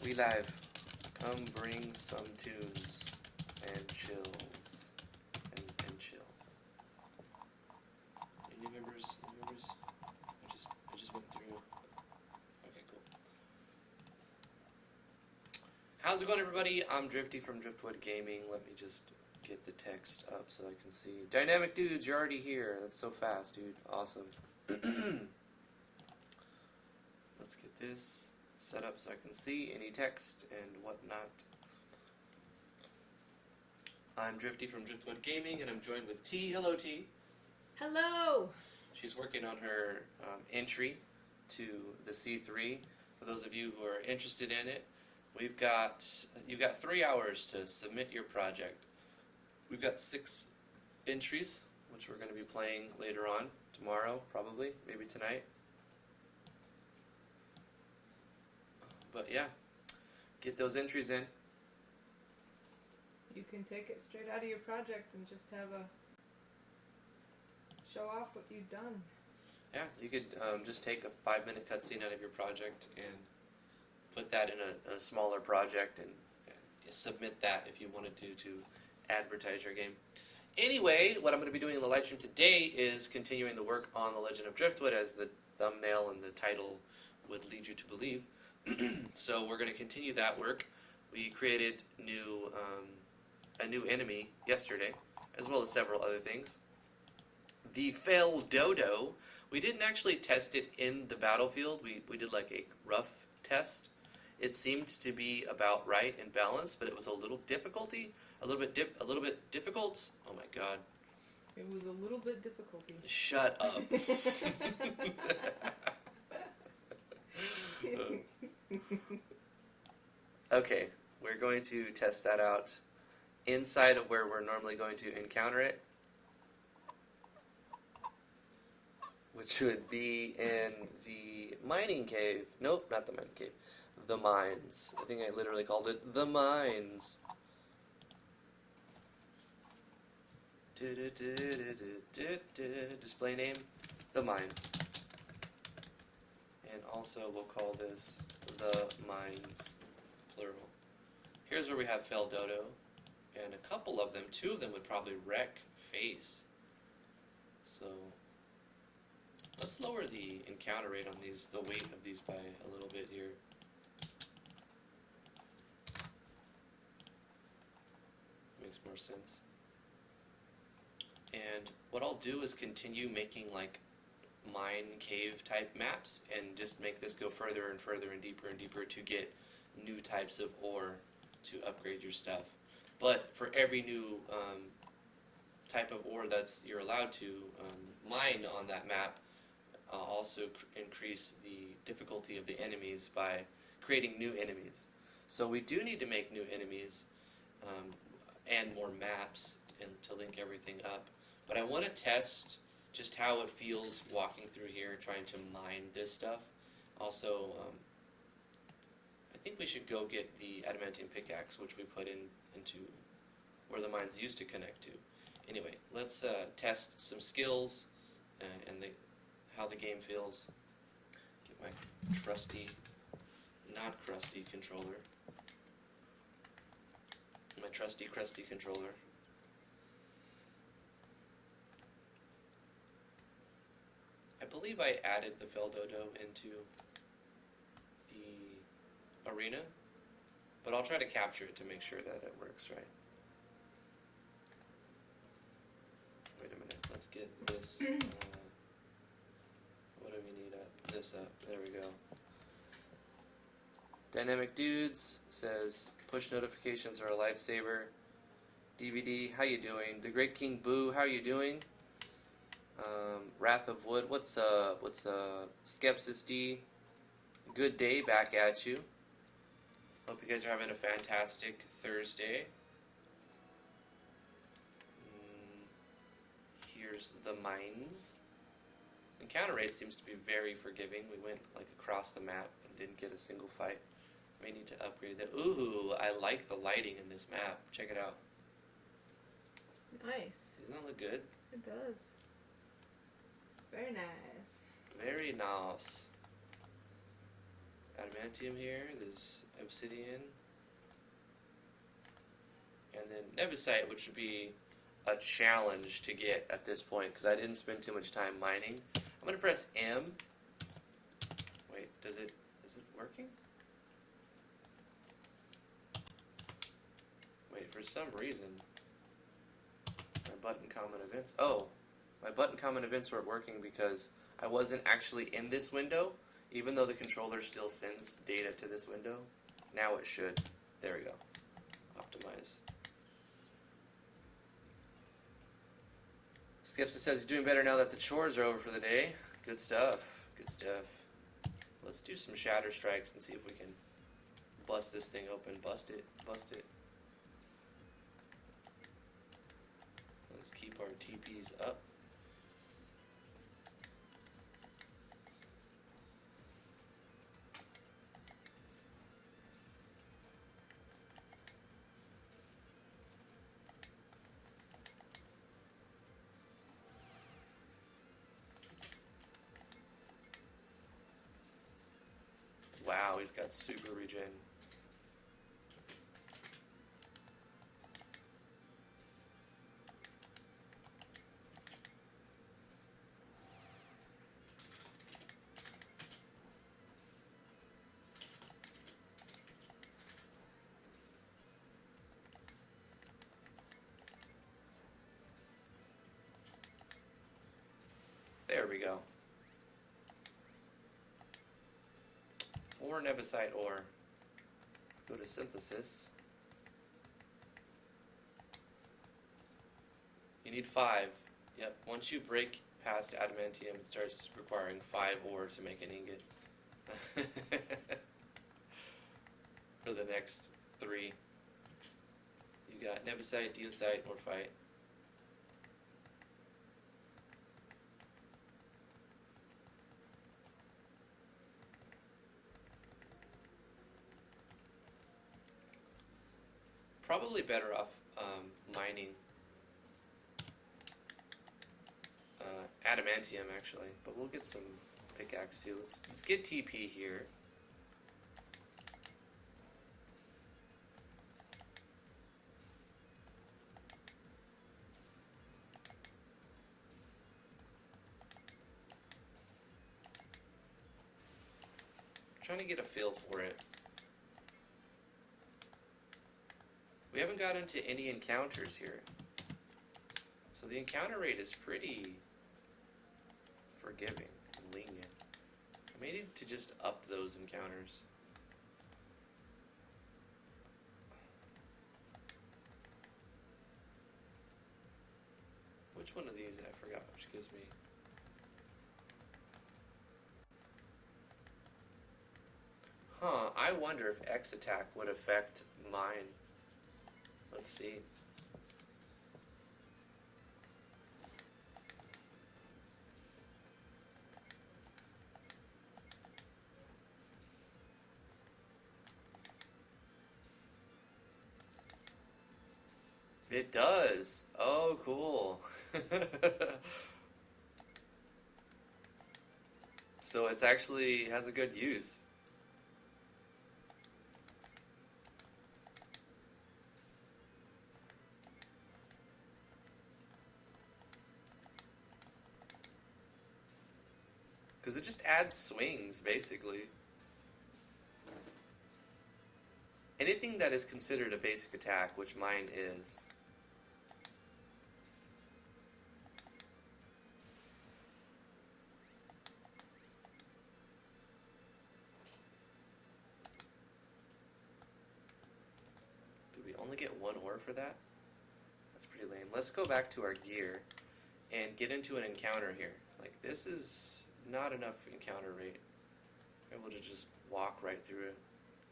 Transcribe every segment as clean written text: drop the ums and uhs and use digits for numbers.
We live. Come bring some tunes and chills. And chill. Any members? Any members? I just went through. Okay, cool. How's it going, everybody? I'm Drifty from Driftwood Gaming. Let me just get the text up so I can see. Dynamic dudes, you're already here. That's so fast, dude. Awesome. Let's get this set up so I can see any text and whatnot. I'm Drifty from Driftwood Gaming, and I'm joined with T. Hello, T. Hello! She's working on her entry to the C3. For those of you who are interested in it, you've got 3 hours to submit your project. We've got 6 entries, which we're going to be playing later on, tomorrow, probably, maybe tonight. But yeah, get those entries in. You can take it straight out of your project and just have a show off what you've done. Yeah, you could just take a 5-minute cutscene out of your project and put that in a smaller project and submit that if you wanted to advertise your game. Anyway, what I'm going to be doing in the live stream today is continuing the work on The Legend of Driftwood, as the thumbnail and the title would lead you to believe. So we're going to continue that work. We created a new enemy yesterday, as well as several other things. The Fell Dodo. We didn't actually test it in the battlefield. We did like a rough test. It seemed to be about right and balanced, but it was a little difficult. Oh my god. It was a little bit difficulty. Shut up. Okay, we're going to test that out inside of where we're normally going to encounter it, which would be in the mining cave. Nope, not the mining cave. The mines. I think I literally called it the mines. Display name, the mines. And also we'll call this the mines, plural. Here's where we have Fell Dodo, and a couple of them, 2 of them would probably wreck face. So let's lower the encounter rate on these, the weight of these by a little bit here. Makes more sense. And what I'll do is continue making like mine cave type maps and just make this go further and further and deeper to get new types of ore to upgrade your stuff. But for every new type of ore that's you're allowed to mine on that map, also increase the difficulty of the enemies by creating new enemies. So we do need to make new enemies and more maps and to link everything up. But I want to test just how it feels walking through here, trying to mine this stuff. Also, I think we should go get the adamantium pickaxe, which we put into where the mines used to connect to. Anyway, let's test some skills and how the game feels. Get my trusty, not crusty controller. My trusty, crusty controller. I believe I added the Fell Dodo into the arena, but I'll try to capture it to make sure that it works right. Wait a minute, let's get this, what do we need up? This up, there we go. Dynamic Dudes says, push notifications are a lifesaver. DVD, how you doing? The Great King Boo, how you doing? Wrath of Wood, what's up? Skepsis D, good day back at you. Hope you guys are having a fantastic Thursday. Here's the mines. Encounter rate seems to be very forgiving. We went like across the map and didn't get a single fight. May need to upgrade that. Ooh, I like the lighting in this map. Check it out. Nice. Doesn't that look good? It does. Very nice. Very nice. adamantium here. There's obsidian. And then nebesite, which would be a challenge to get at this point because I didn't spend too much time mining. I'm going to press M. Wait, is it working? Wait, for some reason, my button common events. Oh, my button common events weren't working because I wasn't actually in this window, even though the controller still sends data to this window. Now it should. There we go. Optimize. Skepsis says he's doing better now that the chores are over for the day. Good stuff. Good stuff. Let's do some shatter strikes and see if we can bust this thing open. Bust it. Bust it. Let's keep our TPs up. Wow, he's got super regen. There we go. 4 nebesite ore. Go to synthesis. You need 5. Yep, once you break past adamantium, it starts requiring 5 ore to make an ingot. For the next 3. You got nebesite, deicite, morphite. Probably better off mining adamantium actually, but we'll get some pickaxe too. Let's get TP here. I'm trying to get a feel for it. We haven't got into any encounters here. So the encounter rate is pretty forgiving and lenient. I may need to just up those encounters. Which one of these? I forgot which gives me. Huh, I wonder if X attack would affect mine. Let's see. It does. Oh, cool. So it's actually has a good use. Because it just adds swings, basically. Anything that is considered a basic attack, which mine is. Do we only get 1 ore for that? That's pretty lame. Let's go back to our gear and get into an encounter here. Like, this is not enough encounter rate. We're able to just walk right through it.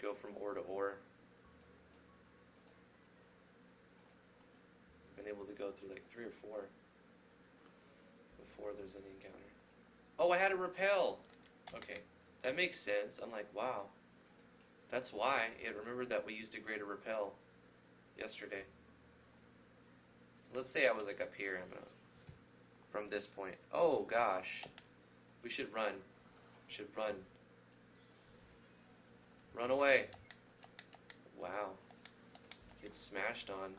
Go from ore to ore. Been able to go through like 3 or 4 before there's any encounter. Oh, I had a repel! Okay, that makes sense. I'm like, wow. That's why it remembered that we used a greater repel yesterday. So let's say I was like up here. I'm gonna from this point. Oh gosh. We should run. We should run. Run away. Wow. Gets smashed on.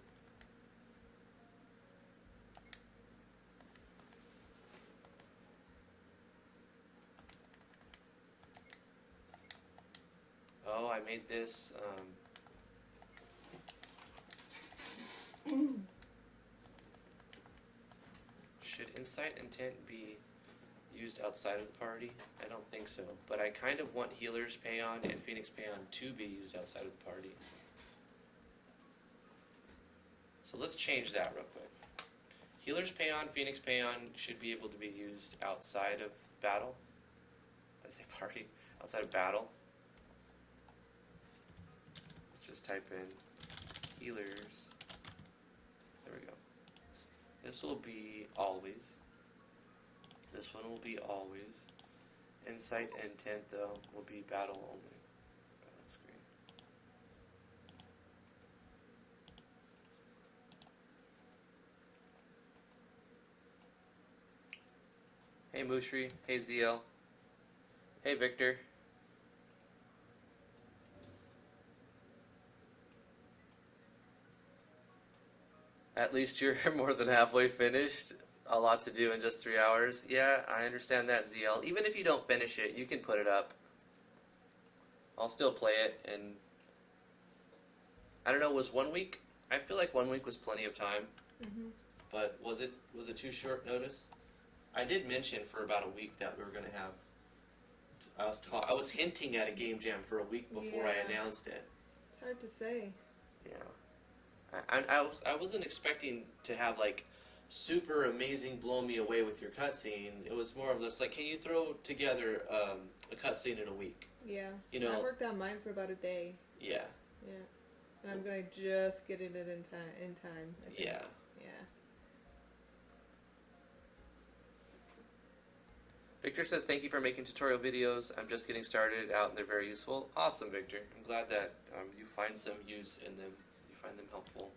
Oh, I made this, should Insight Intent be used outside of the party? I don't think so, but I kind of want Healer's Payon and Phoenix Payon to be used outside of the party. So let's change that real quick. Healer's Payon, Phoenix Payon should be able to be used outside of battle. Did I say party? Outside of battle. Let's just type in healers. There we go. This will be always. This one will be always. Insight Intent, though, will be battle only. Battle screen. Hey Mushri. Hey ZL. Hey Victor. At least you're more than halfway finished. A lot to do in just 3 hours. Yeah, I understand that, ZL. Even if you don't finish it, you can put it up. I'll still play it, and I don't know, was 1 week? I feel like 1 week was plenty of time. Mm-hmm. But was it too short notice? I did mention for about a week that we were going to have. I was hinting at a game jam for a week before I announced it. It's hard to say. Yeah, I wasn't expecting to have like super amazing blow me away with your cutscene. It was more of this like, can you throw together a cutscene in a week? Yeah. You know, I worked on mine for about a day. Yeah. Yeah. And I'm gonna just get it in time. I think. Yeah. Yeah. Victor says, thank you for making tutorial videos. I'm just getting started out and they're very useful. Awesome, Victor. I'm glad that you find some use in them. You find them helpful.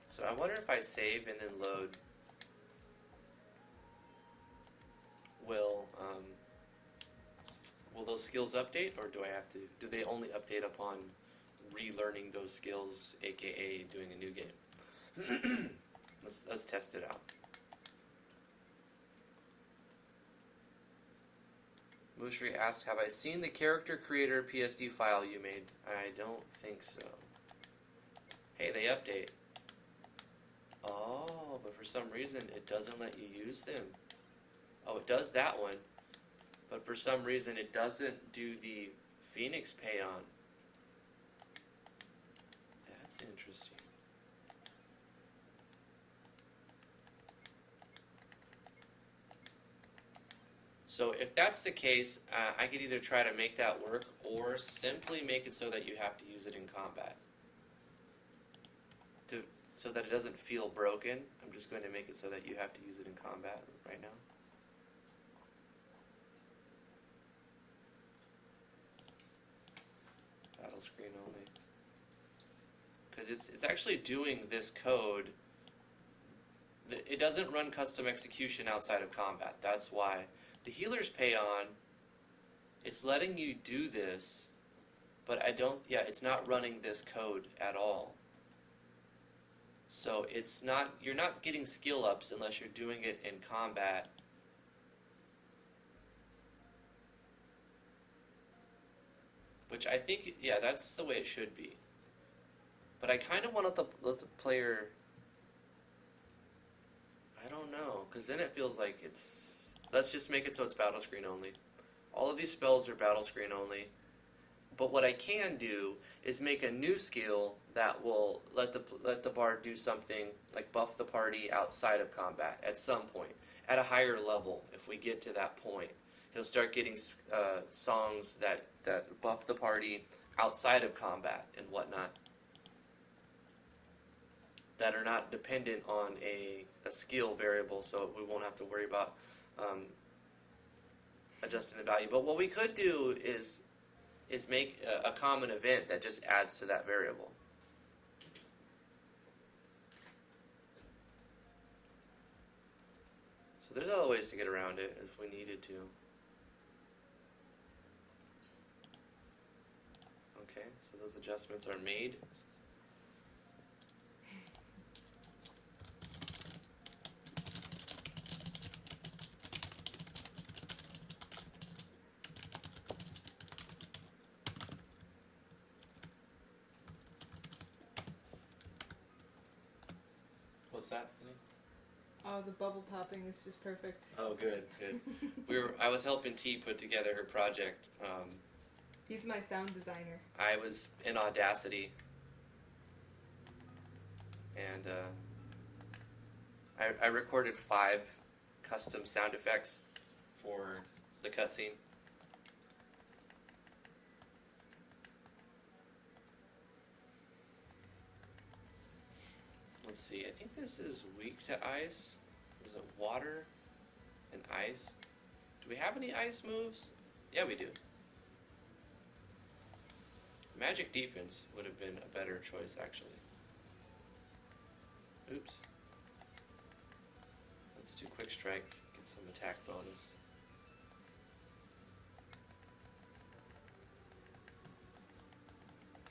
So I wonder if I save and then load, will those skills update, or do I have to? Do they only update upon relearning those skills, aka doing a new game? let's test it out. Mushri asks, have I seen the character creator PSD file you made? I don't think so. Hey, they update. Oh, but for some reason it doesn't let you use them. Oh, it does that one. But for some reason it doesn't do the Phoenix Payon. That's interesting. So if that's the case, I could either try to make that work or simply make it so that you have to use it in combat. So that it doesn't feel broken, I'm just going to make it so that you have to use it in combat right now. Battle screen only. Because it's actually doing this code. It doesn't run custom execution outside of combat. That's why. The Healer's Payon, it's letting you do this, but it's not running this code at all. So it's not, you're not getting skill ups unless you're doing it in combat. Which I think, yeah, that's the way it should be. But I kind of want to let the player, I don't know, because then it feels like it's, let's just make it so it's battle screen only. All of these spells are battle screen only. But what I can do is make a new skill that will let the bard do something like buff the party outside of combat at some point, at a higher level. If we get to that point, he'll start getting songs that buff the party outside of combat and whatnot, that are not dependent on a skill variable, so we won't have to worry about adjusting the value. But what we could do is make a common event that just adds to that variable. So there's other ways to get around it if we needed to. Okay, so those adjustments are made. What's that? Oh, the bubble popping is just perfect. Oh, good, good. I was helping T put together her project. He's my sound designer. I was in Audacity, and I recorded 5 custom sound effects for the cutscene. Let's see, I think this is weak to ice. Is it water and ice? Do we have any ice moves? Yeah, we do. Magic defense would have been a better choice, actually. Oops. Let's do quick strike, get some attack bonus.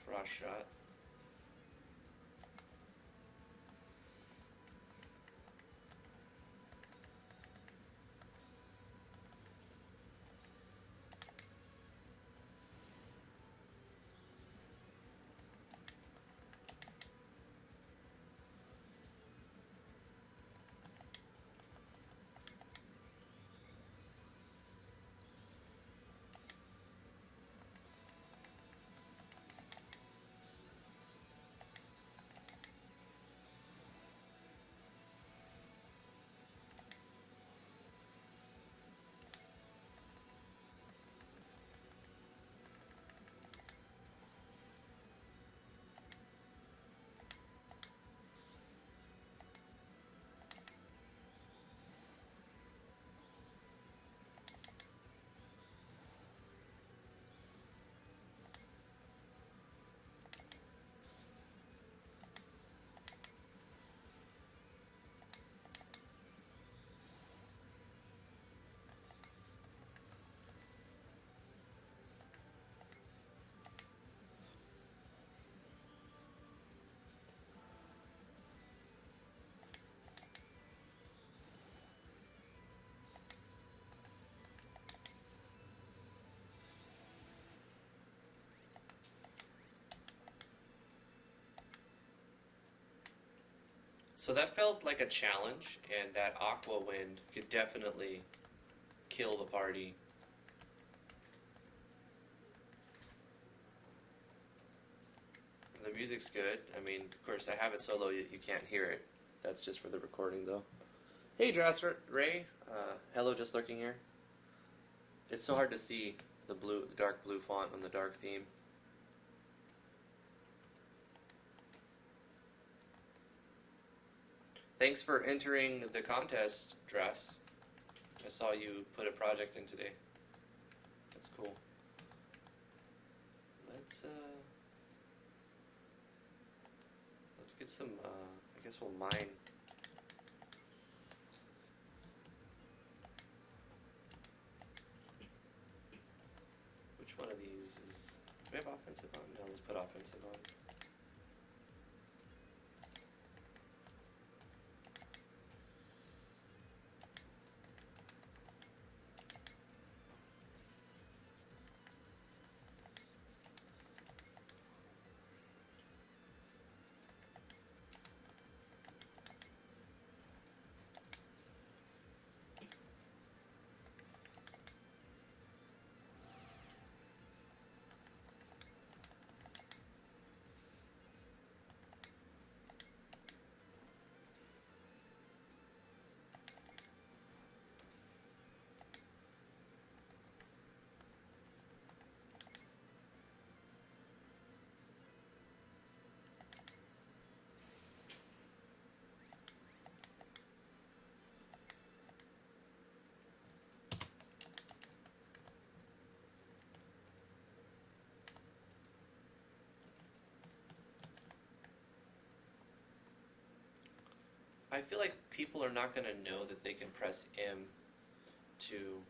Frost shot. So that felt like a challenge, and that Aqua Wind could definitely kill the party. And the music's good. I mean, of course, I have it so low you can't hear it. That's just for the recording, though. Hey, Drasser Ray. Hello, just lurking here. It's so hard to see the dark blue font on the dark theme. Thanks for entering the contest, Dress. I saw you put a project in today. That's cool. Let's get some, I guess we'll mine. Which one of these is, do we have offensive on? No, let's put offensive on. I feel like people are not going to know that they can press M to...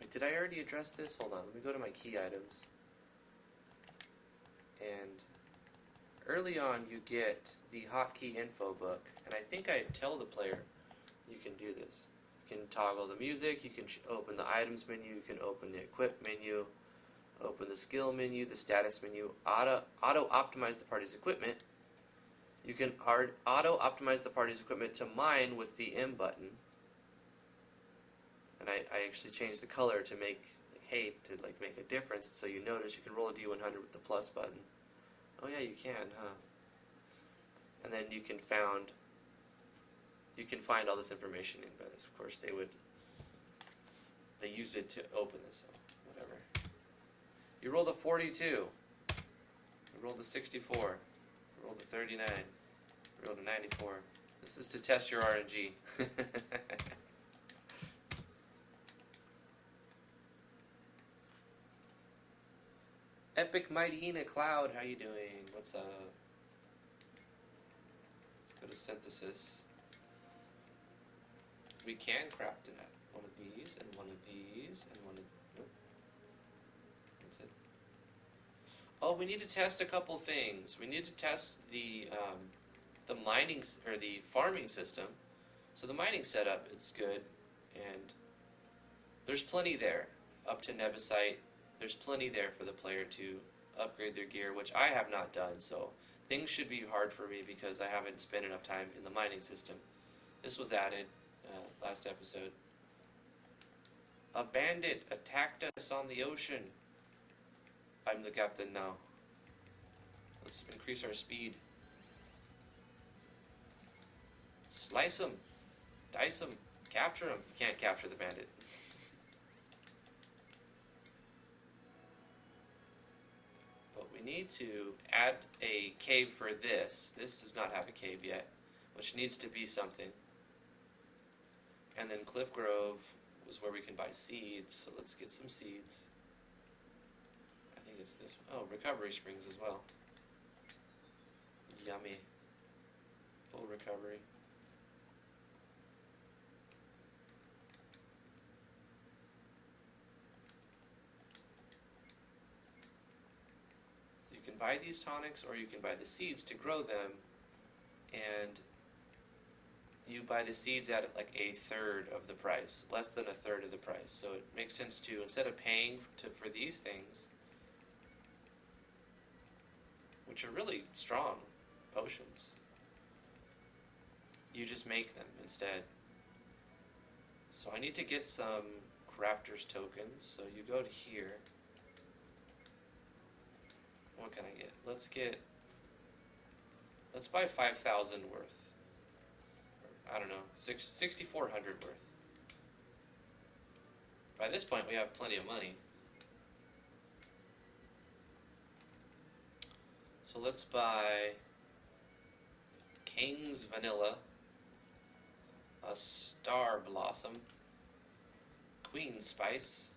Wait, did I already address this? Hold on, let me go to my key items. And early on you get the hotkey info book, and I think I tell the player you can do this. You can toggle the music, you can open the items menu, you can open the equip menu, open the skill menu, the status menu, auto-optimize the party's equipment. You can auto-optimize the party's equipment to mine with the M button. And I actually changed the color to make, like, hey, to like make a difference, so you notice you can roll a D100 with the plus button. Oh yeah, you can, huh? And then you can find all this information in, but of course they use it to open this, so whatever. You rolled a 42. You rolled a 64. You rolled a 39. You rolled a 94. This is to test your RNG. Epic Mighty Hina Cloud, how you doing? What's up? Let's go to synthesis. We can craft it at one of these, and one of these, and one of... Nope. That's it. Oh, we need to test a couple things. We need to test the mining, or the farming system. So the mining setup, it's good, and there's plenty there. Up to Nebisite, there's plenty there for the player to upgrade their gear, which I have not done, so things should be hard for me because I haven't spent enough time in the mining system. This was added last episode. A bandit attacked us on the ocean. I'm the captain now. Let's increase our speed. Slice him. Dice him. Capture him. You can't capture the bandit. But we need to add a cave for this. This does not have a cave yet, which needs to be something. And then Cliff Grove was where we can buy seeds, so let's get some seeds. I think it's this one. Oh, Recovery Springs as well. Yummy. Full recovery. You can buy these tonics, or you can buy the seeds to grow them, and you buy the seeds at like a third of the price, less than a third of the price. So it makes sense to, instead of paying for these things, which are really strong potions, you just make them instead. So I need to get some crafters tokens. So you go to here. What can I get? Let's buy 5,000 worth. I don't know, 6,400 worth. By this point, we have plenty of money. So let's buy King's Vanilla, a Star Blossom, Queen Spice.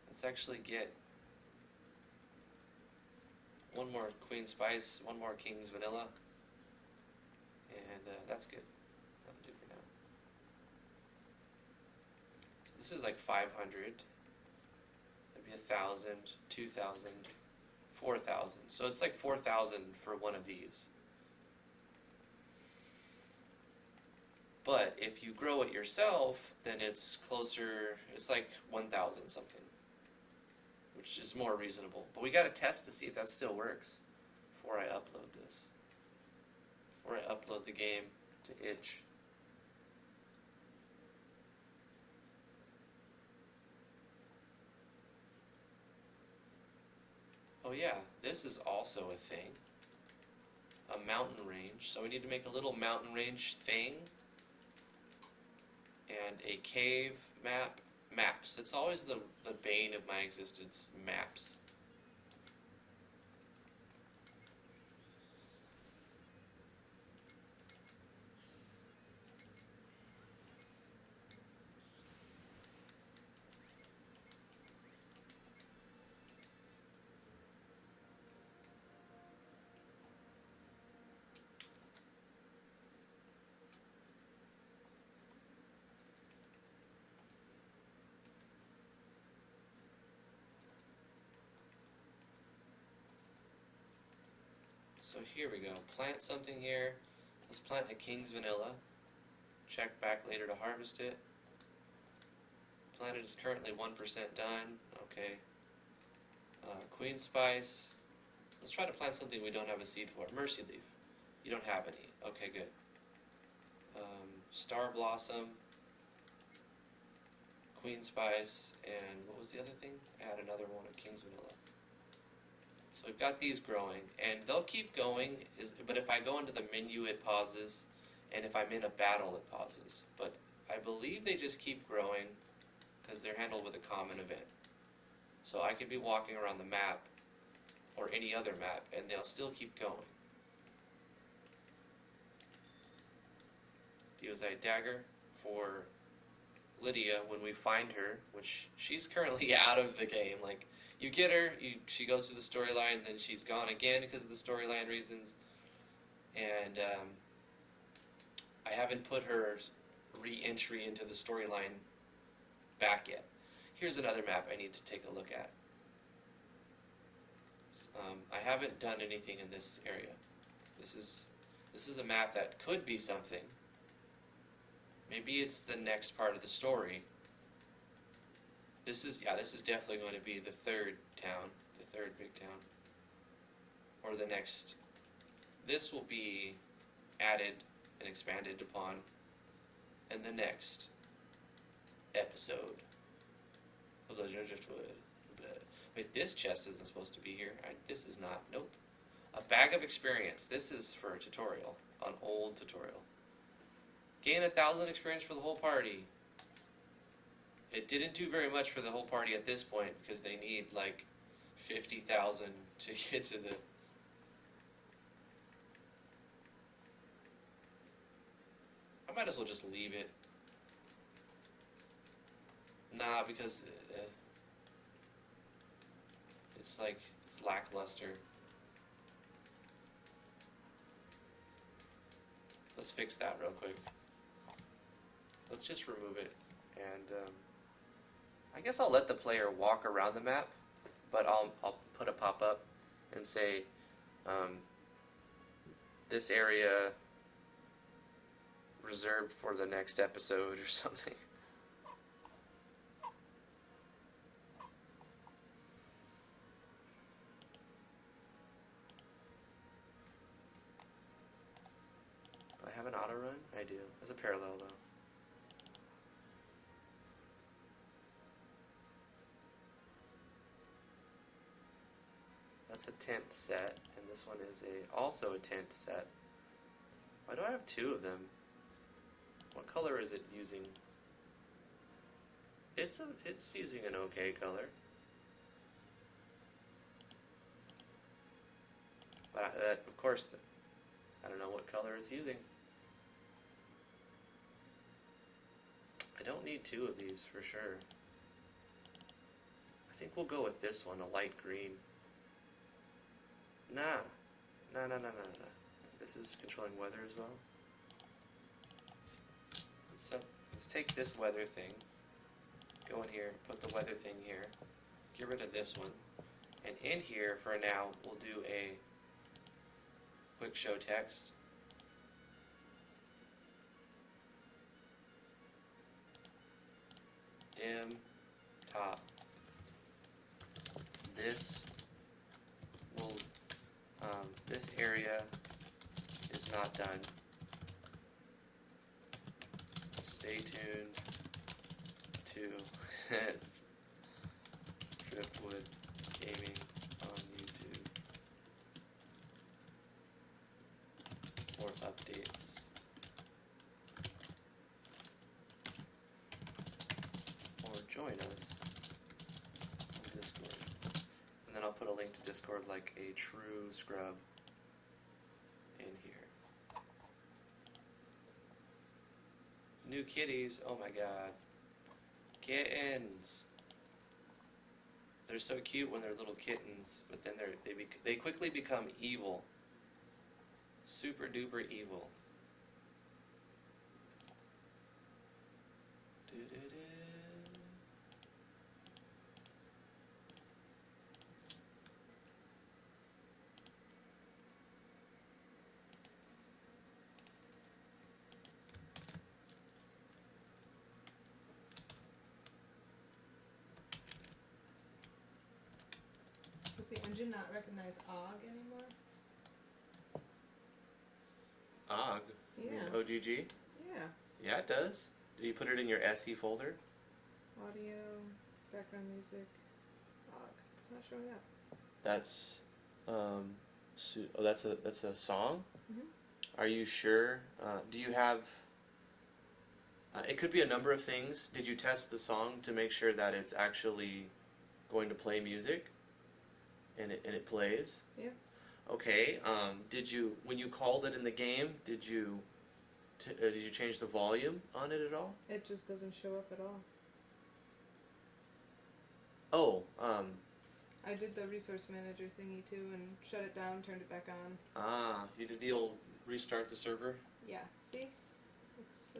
Let's actually get one more Queen Spice, one more King's Vanilla. And that's good. That'll do for now. So this is like 500. That'd be 1,000, 2,000, 4,000. So it's like 4,000 for one of these. But if you grow it yourself, then it's closer. It's like 1,000 something, which is more reasonable. But we got to test to see if that still works before I upload this. Before I upload the game to itch. Oh yeah, this is also a thing. A mountain range. So we need to make a little mountain range thing. And a cave map. Maps. It's always the bane of my existence. Maps. So here we go. Plant something here. Let's plant a King's Vanilla. Check back later to harvest it. Planted is currently 1% done. Okay. Queen Spice. Let's try to plant something we don't have a seed for. Mercy Leaf. You don't have any. Okay, good. Star Blossom. Queen Spice. And what was the other thing? I had another one of King's Vanilla. So we've got these growing. And they'll keep going. But if I go into the menu, it pauses. And if I'm in a battle, it pauses. But I believe they just keep growing because they're handled with a common event. So I could be walking around the map or any other map and they'll still keep going. Deozite Dagger for Lydia when we find her, which she's currently out of the game. Like, you get her, she goes through the storyline, then she's gone again because of the storyline reasons. And I haven't put her re-entry into the storyline back yet. Here's another map I need to take a look at. I haven't done anything in this area. This is a map that could be something. Maybe it's the next part of the story. This is definitely going to be the third town, the third big town. Or the next. This will be added and expanded upon in the next episode of Legend of Driftwood. Wait, this chest isn't supposed to be here. This is not. Nope. A bag of experience. This is for a tutorial, an old tutorial. Gain 1,000 experience for the whole party. It didn't do very much for the whole party at this point because they need like 50,000 to get to the. I might as well just leave it. Nah, because it's lackluster. Let's fix that real quick. Let's just remove it, and I guess I'll let the player walk around the map, but I'll put a pop-up and say this area reserved for the next episode or something. Do I have an auto run? I do. As a parallel though. That's a tent set, and this one is also a tent set. Why do I have two of them? What color is it using? It's using an okay color. But of course, I don't know what color it's using. I don't need two of these for sure. I think we'll go with this one, a light green. Nah. This is controlling weather as well. Let's take this weather thing, go in here, put the weather thing here, get rid of this one, and in here for now we'll do a quick show text. Dim top. This will this area is not done. Stay tuned to Driftwood Gaming on YouTube for updates. Or join us on Discord. And then I'll put a link to Discord like a true scrub in here. New kitties, oh my god. Kittens. They're so cute when they're little kittens, but then they quickly become evil. Super duper evil. engine not recognize OG anymore? OG? Yeah. OGG? Yeah. Yeah, it does. Do you put it in your SE folder? Audio, background music, OG. It's not showing up. That's, that's a song? Mhm. Are you sure? Do you have... it could be a number of things. Did you test the song to make sure that it's actually going to play music? And it plays? Yeah. Okay. Did you, when you called it in the game, did you change the volume on it at all? It just doesn't show up at all. Oh, I did the resource manager thingy too and shut it down, turned it back on. you did the old restart the server? Yeah, see? It's,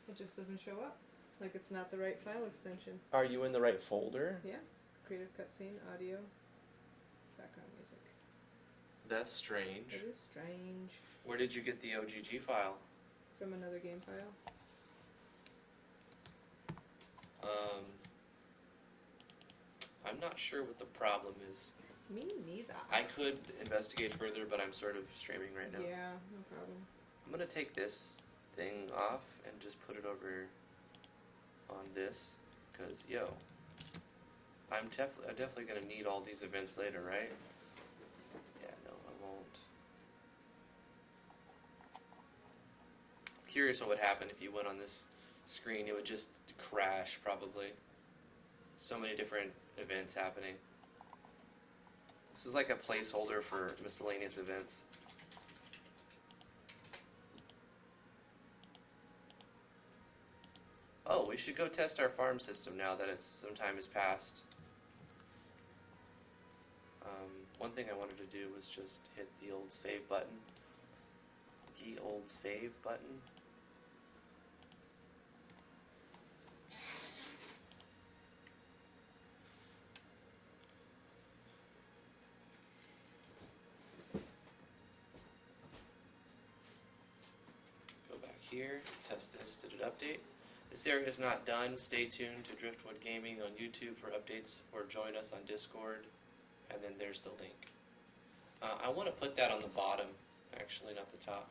it just doesn't show up. Like it's not the right file extension. Are you in the right folder? Yeah. Creative cutscene, audio, background music. That's strange. It is strange. Where did you get the OGG file? From another game file. I'm not sure what the problem is. Me neither. I could investigate further, but I'm sort of streaming right now. Yeah, no problem. I'm gonna take this thing off and just put it over on this, cause yo, I'm definitely gonna need all these events later, right? Yeah, no, I won't. Curious what would happen if you went on this screen. It would just crash probably. So many different events happening. This is like a placeholder for miscellaneous events. Oh, we should go test our farm system now that some time has passed. One thing I wanted to do was just hit the old save button. The old save button. Go back here, test this. Did it update? This area is not done. Stay tuned to Driftwood Gaming on YouTube for updates, or join us on Discord, and then there's the link. I want to put that on the bottom, actually, not the top.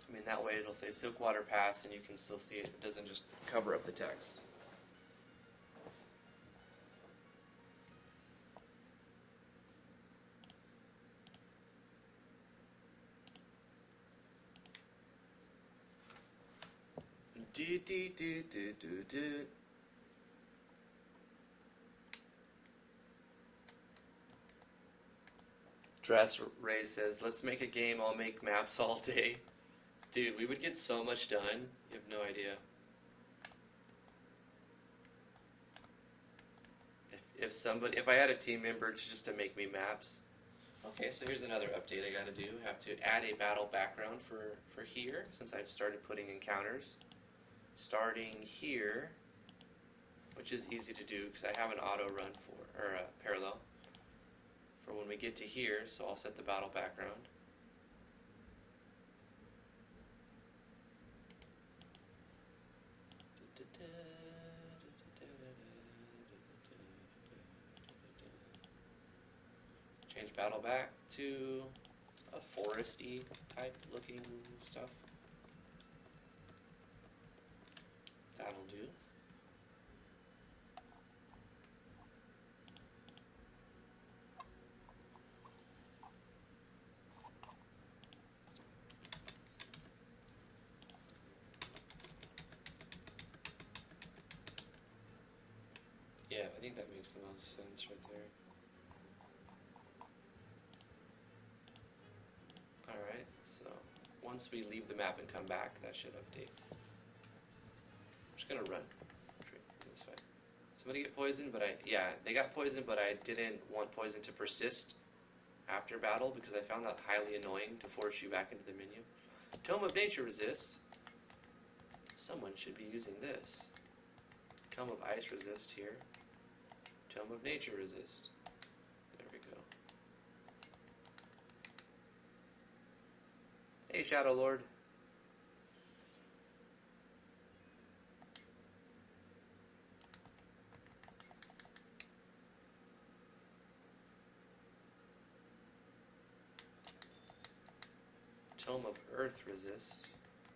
I mean, that way it'll say Silkwater Pass, and you can still see it. It doesn't just cover up the text. Do do do do do do. Dress Ray says, "Let's make a game. I'll make maps all day." Dude, we would get so much done. You have no idea. If I had a team member just to make me maps. Okay, so here's another update I gotta do. I have to add a battle background for here, since I've started putting encounters. Starting here, which is easy to do because I have an auto run or a parallel for when we get to here, so I'll set the battle background. Change battle back to a foresty type looking stuff. That'll do. Yeah, I think that makes the most sense right there. Alright, so once we leave the map and come back, that should update. I'm just gonna run. This way. Somebody get poisoned, but they got poisoned, but I didn't want poison to persist after battle because I found that highly annoying to force you back into the menu. Tome of Nature resist. Someone should be using this. Tome of Ice resist here. Tome of Nature resist. There we go. Hey, Shadow Lord. Tome of Earth resist.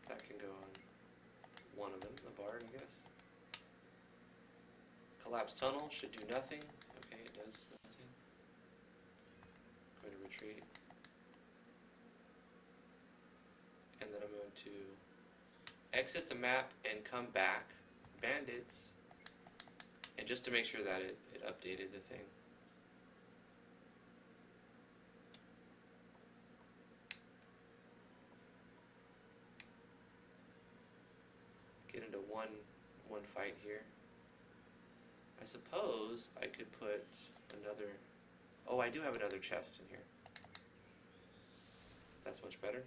That can go on one of them, the Bard, I guess. Collapse Tunnel should do nothing. Okay, it does nothing. Going to retreat. And then I'm going to exit the map and come back. Bandits. And just to make sure that it updated the thing. Get into one fight here. I suppose I could put another... Oh, I do have another chest in here. That's much better.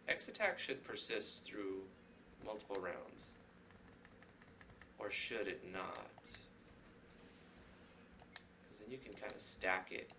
X attack should persist through multiple rounds. Or should it not? Because then you can kind of stack it.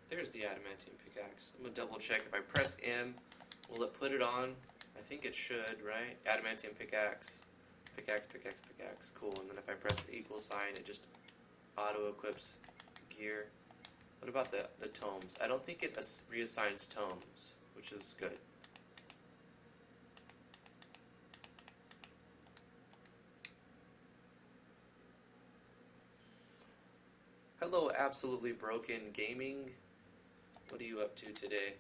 There's the adamantium pickaxe. I'm gonna double check. If I press M, will it put it on? I think it should, right? Adamantium pickaxe. Pickaxe, pickaxe, pickaxe. Cool. And then if I press the equal sign, it just auto-equips gear. What about the tomes? I don't think it reassigns tomes, which is good. Hello, Absolutely Broken Gaming. What are you up to today?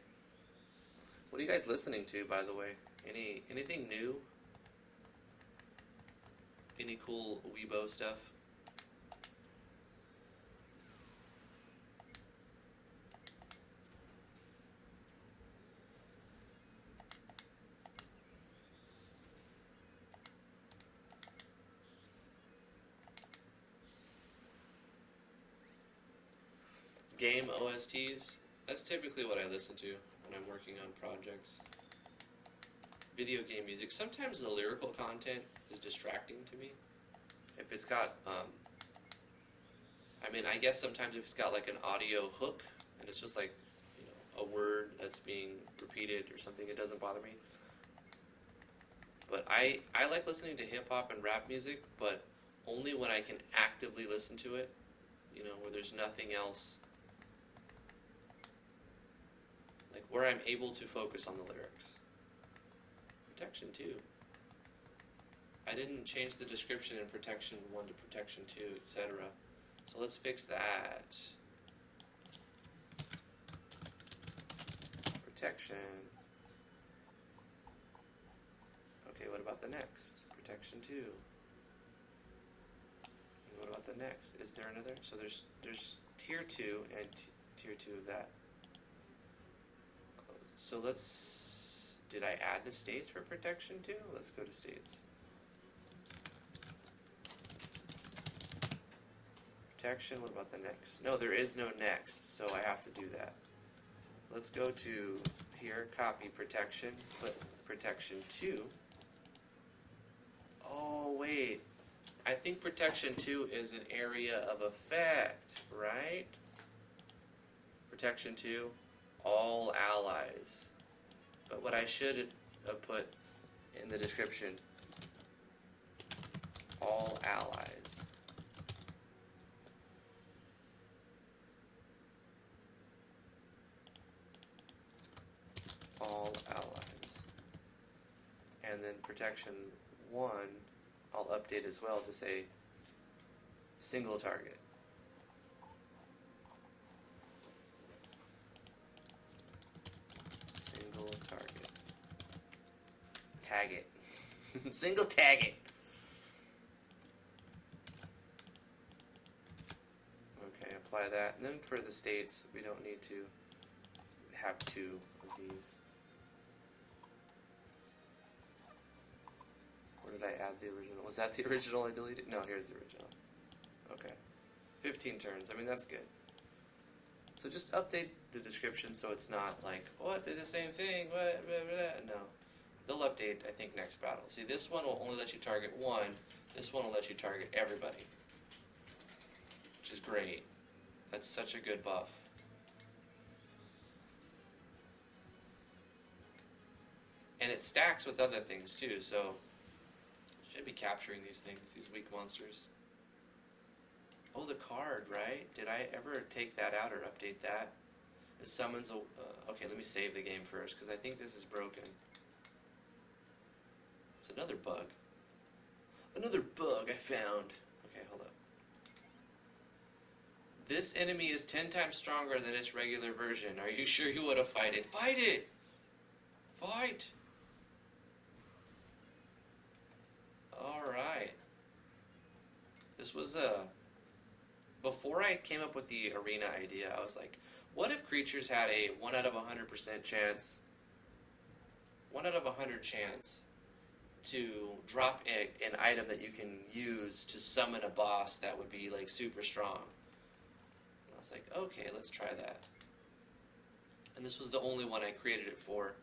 What are you guys listening to, by the way? Anything new? Any cool Weibo stuff? Game OSTs? That's typically what I listen to when I'm working on projects. Video game music. Sometimes the lyrical content is distracting to me. If it's got, I mean, I guess sometimes if it's got like an audio hook and it's just like, you know, a word that's being repeated or something, it doesn't bother me. But I like listening to hip hop and rap music, but only when I can actively listen to it, you know, where there's nothing else. Like where I'm able to focus on the lyrics. Protection 2. I didn't change the description in Protection 1 to Protection 2, etc. So let's fix that. Protection. Okay, what about the next? Protection 2. And what about the next? Is there another? So there's Tier 2 and Tier 2 of that. So let's, did I add the states for Protection 2? Let's go to states. Protection, what about the next? No, there is no next, so I have to do that. Let's go to here, copy Protection, put Protection 2. Oh, wait. I think Protection 2 is an area of effect, right? Protection 2. All allies. But what I should have put in the description, all allies. All allies. And then protection 1, I'll update as well to say single target. Target. Tag it. Single tag it. Okay, apply that. And then for the states, we don't need to have 2 of these. Where did I add the original? Was that the original I deleted? No, here's the original. Okay. 15 turns. I mean, that's good. So just update the description so it's not like, what, they're the same thing, what, blah, blah, blah. No. They'll update, I think, next battle. See, this one will only let you target 1. This one will let you target everybody. Which is great. That's such a good buff. And it stacks with other things, too, so... should be capturing these things, these weak monsters. Oh, the card, right? Did I ever take that out or update that? It summons a... okay, let me save the game first, because I think this is broken. It's another bug. Another bug I found. Okay, hold up. This enemy is 10 times stronger than its regular version. Are you sure you want to fight it? Fight it! Fight! Alright. This was before I came up with the arena idea, I was like, what if creatures had a 1 out of 100% chance, 1 out of 100 chance to drop an item that you can use to summon a boss that would be like super strong? And I was like, okay, let's try that. And this was the only one I created it for.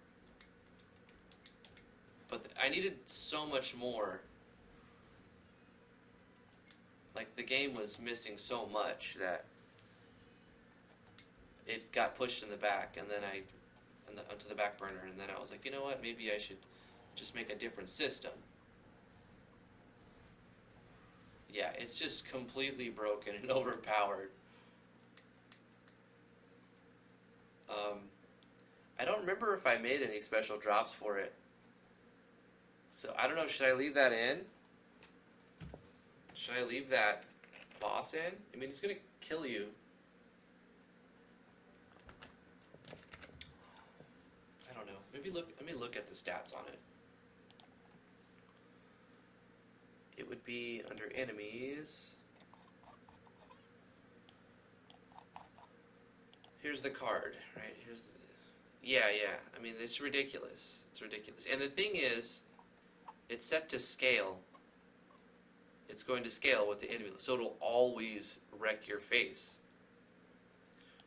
But I needed so much more. Like, the game was missing so much that it got pushed in the back, and then onto the back burner, and then I was like, you know what, maybe I should just make a different system. Yeah, it's just completely broken and overpowered. I don't remember if I made any special drops for it. So, I don't know, should I leave that in? Should I leave that boss in? I mean, he's gonna kill you. I don't know. Maybe let me look at the stats on it. It would be under enemies. Here's the card, right? Here's the... Yeah. I mean, it's ridiculous. It's ridiculous. And the thing is, it's set to scale. It's going to scale with the enemy, so it'll always wreck your face.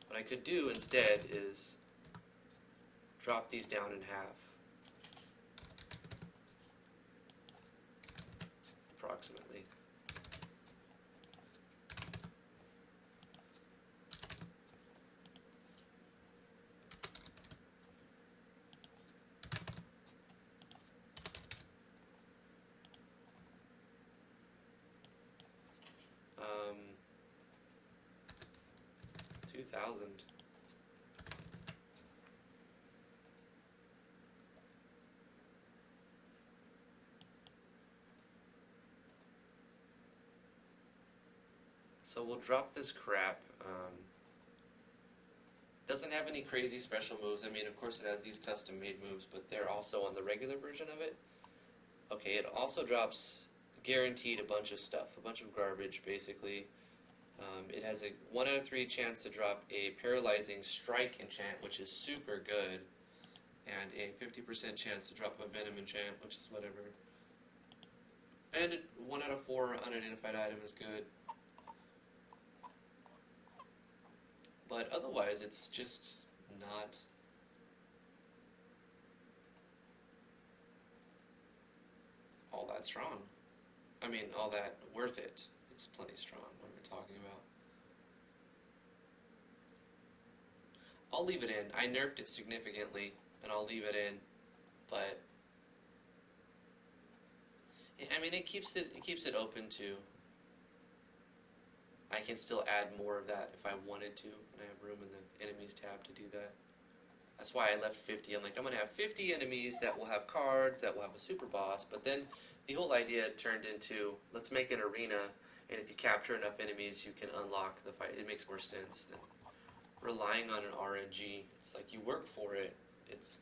What I could do instead is drop these down in half. Approximately. Um, 2,000. So we'll drop this crap. Doesn't have any crazy special moves. I mean, of course it has these custom made moves, but they're also on the regular version of it. Okay, it also drops guaranteed a bunch of stuff, a bunch of garbage, basically. It has a 1 out of 3 chance to drop a paralyzing strike enchant, which is super good, and a 50% chance to drop a venom enchant, which is whatever. And 1 out of 4 unidentified item is good. But otherwise, it's just not all that strong. I mean, all that worth it. It's plenty strong. What am I talking about? I'll leave it in. I nerfed it significantly, and I'll leave it in. But I mean, it keeps it open to. I can still add more of that if I wanted to, and I have room in the enemies tab to do that. That's why I left 50. I'm like, I'm going to have 50 enemies that will have cards, that will have a super boss, but then the whole idea turned into, let's make an arena, and if you capture enough enemies, you can unlock the fight. It makes more sense than relying on an RNG. It's like you work for it. It's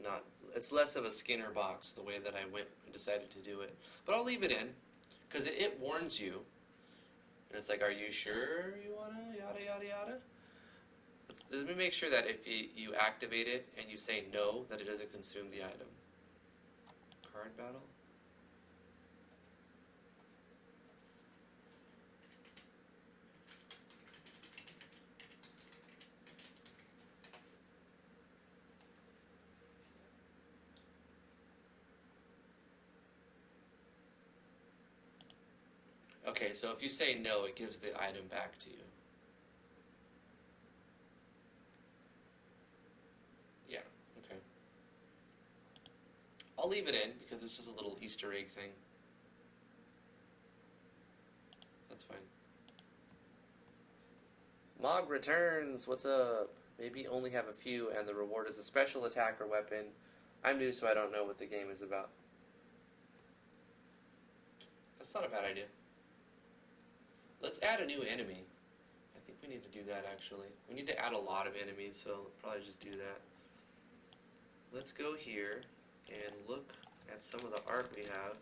less of a Skinner box the way that I went and decided to do it. But I'll leave it in, because it warns you. And it's like, are you sure you wanna yada yada yada? Let me make sure that if you activate it and you say no, that it doesn't consume the item. Card battle? Okay, so if you say no, it gives the item back to you. Yeah, okay. I'll leave it in because it's just a little Easter egg thing. That's fine. Mog returns, what's up? Maybe only have a few and the reward is a special attack or weapon. I'm new, so I don't know what the game is about. That's not a bad idea. Let's add a new enemy. I think we need to do that actually. We need to add a lot of enemies, so we'll probably just do that. Let's go here and look at some of the art we have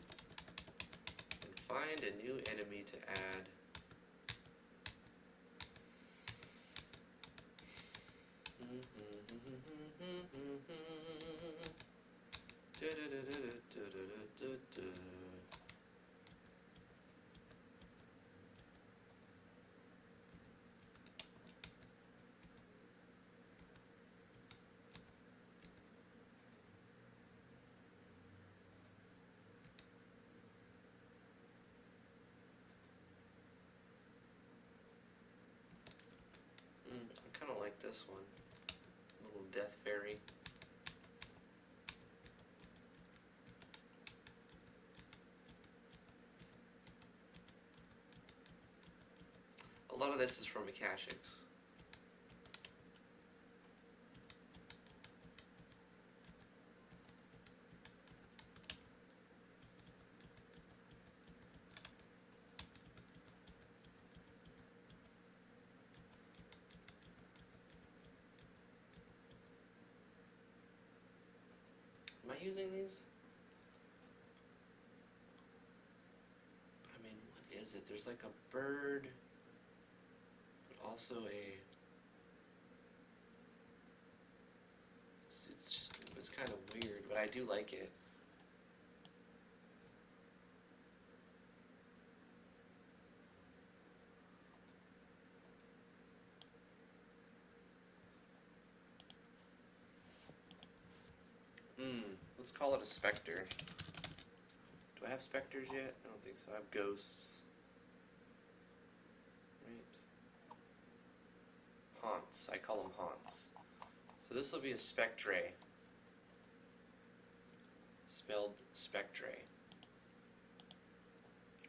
and find a new enemy to add. I kind of like this one. Little death fairy. A lot of this is from Akashics. Am I using these? I mean, what is it? There's like a bird, but also a... It's kind of weird, but I do like it. Let's call it a specter. Do I have specters yet? I don't think so. I have ghosts. Right. Haunts. I call them haunts. So this will be a spectre. Spelled spectre.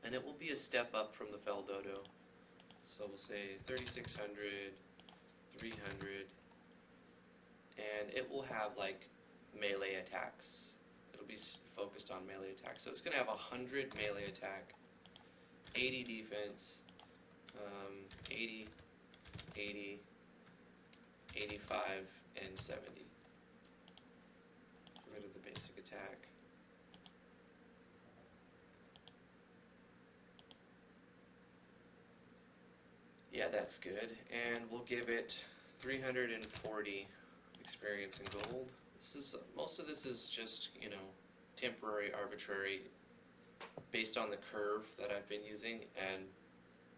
And it will be a step up from the Fel Dodo. So we'll say 3600, 300, and it will have like melee attacks. It'll be focused on melee attacks. So it's going to have 100 melee attack, 80 defense, 80, 80, 85, and 70. Get rid of the basic attack. Yeah, that's good. And we'll give it 340 experience in gold. Most of this is just, temporary, arbitrary, based on the curve that I've been using, and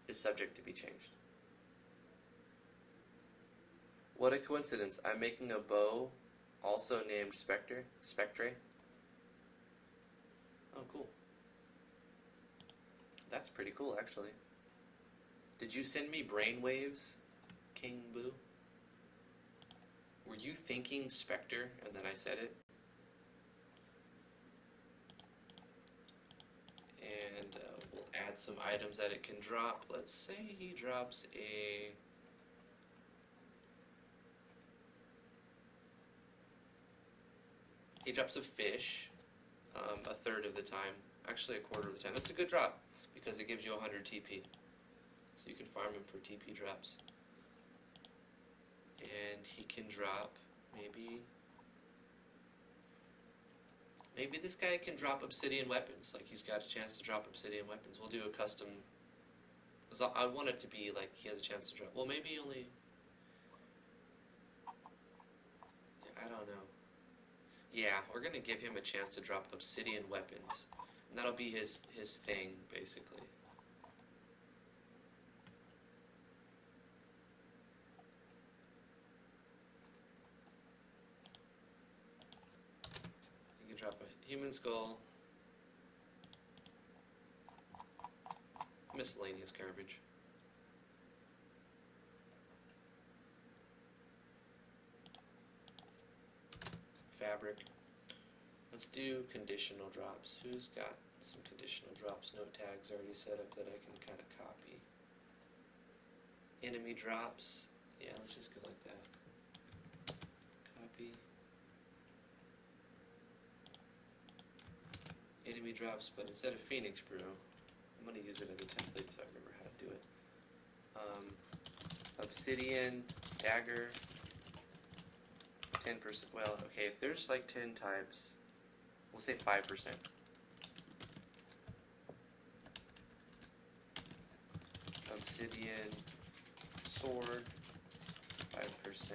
is subject to be changed. What a coincidence. I'm making a bow also named Spectre. Oh, cool. That's pretty cool, actually. Did you send me brainwaves, King Boo? Were you thinking Spectre and then I said it? And we'll add some items that it can drop. Let's say he drops a... He drops a fish a third of the time. Actually, a quarter of the time. That's a good drop because it gives you 100 TP. So you can farm him for TP drops. And he can drop maybe this guy can drop obsidian weapons. Like he's got a chance to drop obsidian weapons. We'll do a custom Because I want it to be like he has a chance to drop. Well, maybe only. Yeah, I don't know. Yeah, we're gonna give him a chance to drop obsidian weapons, and that'll be his thing basically. You can drop a human skull. Miscellaneous garbage. Fabric. Let's do conditional drops. Who's got some conditional drops? No tags already set up that I can kind of copy. Enemy drops. Yeah, let's just go like that. Copy. Enemy drops, but instead of Phoenix Brew, I'm going to use it as a template so I remember how to do it. Obsidian, dagger, 10%. Well, okay, if there's like 10 types, we'll say 5%. Obsidian, sword, 5%.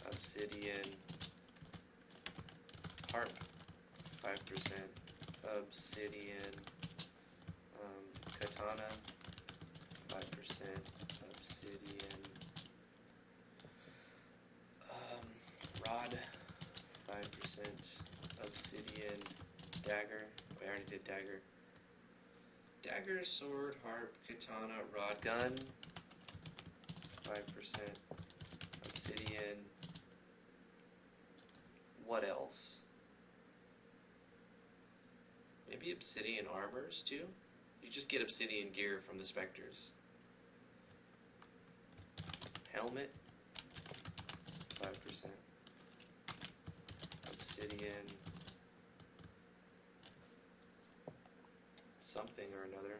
Obsidian, harp, 5%. Obsidian, katana, 5%. Obsidian, rod, 5%. Obsidian, dagger. Oh, I already did dagger. Dagger, sword, harp, katana, rod, gun, 5%. Obsidian. What else? Maybe obsidian armors too? You just get obsidian gear from the specters. Helmet, 5%. Obsidian. Something or another.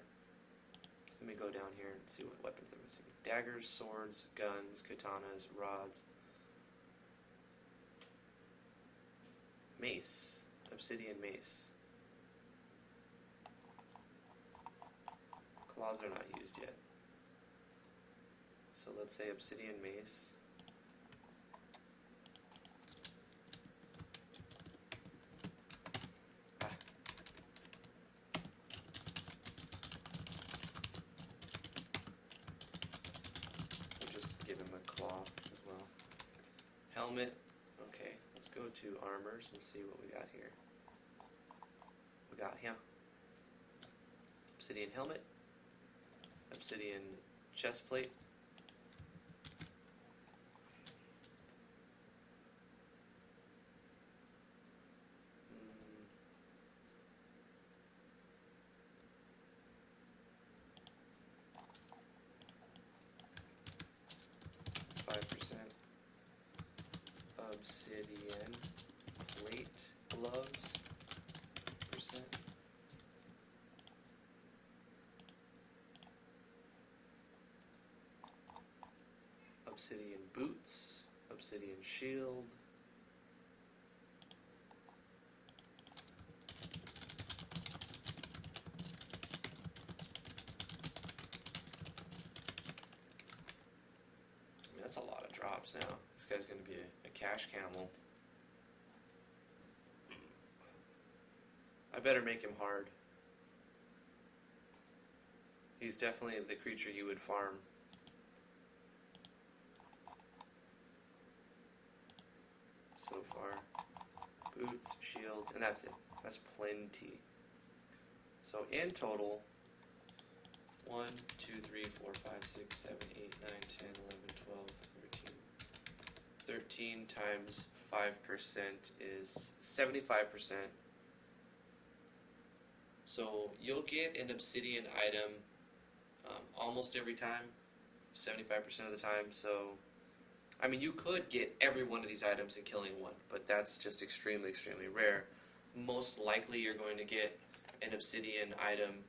Let me go down here and see what weapons I'm missing. Daggers, swords, guns, katanas, rods. Mace. Obsidian mace. Claws are not used yet. So let's say obsidian mace. We'll just give him a claw as well. Helmet. Okay, let's go to armors and see what we got here. We got here obsidian helmet. Obsidian chest plate. Obsidian plate gloves percent. Obsidian boots, obsidian shield. That's a lot of drops now. This guy's going to be a cash camel. I better make him hard. He's definitely the creature you would farm. So far. Boots, shield, and that's it. That's plenty. So in total, 1, 2, 3, 4, 5, 6, 7, 8, 9, 10, 11, 12, 13 times 5% is 75%. So you'll get an obsidian item almost every time, 75% of the time. So, I mean, you could get every one of these items in killing one, but that's just extremely, extremely rare. Most likely you're going to get an obsidian item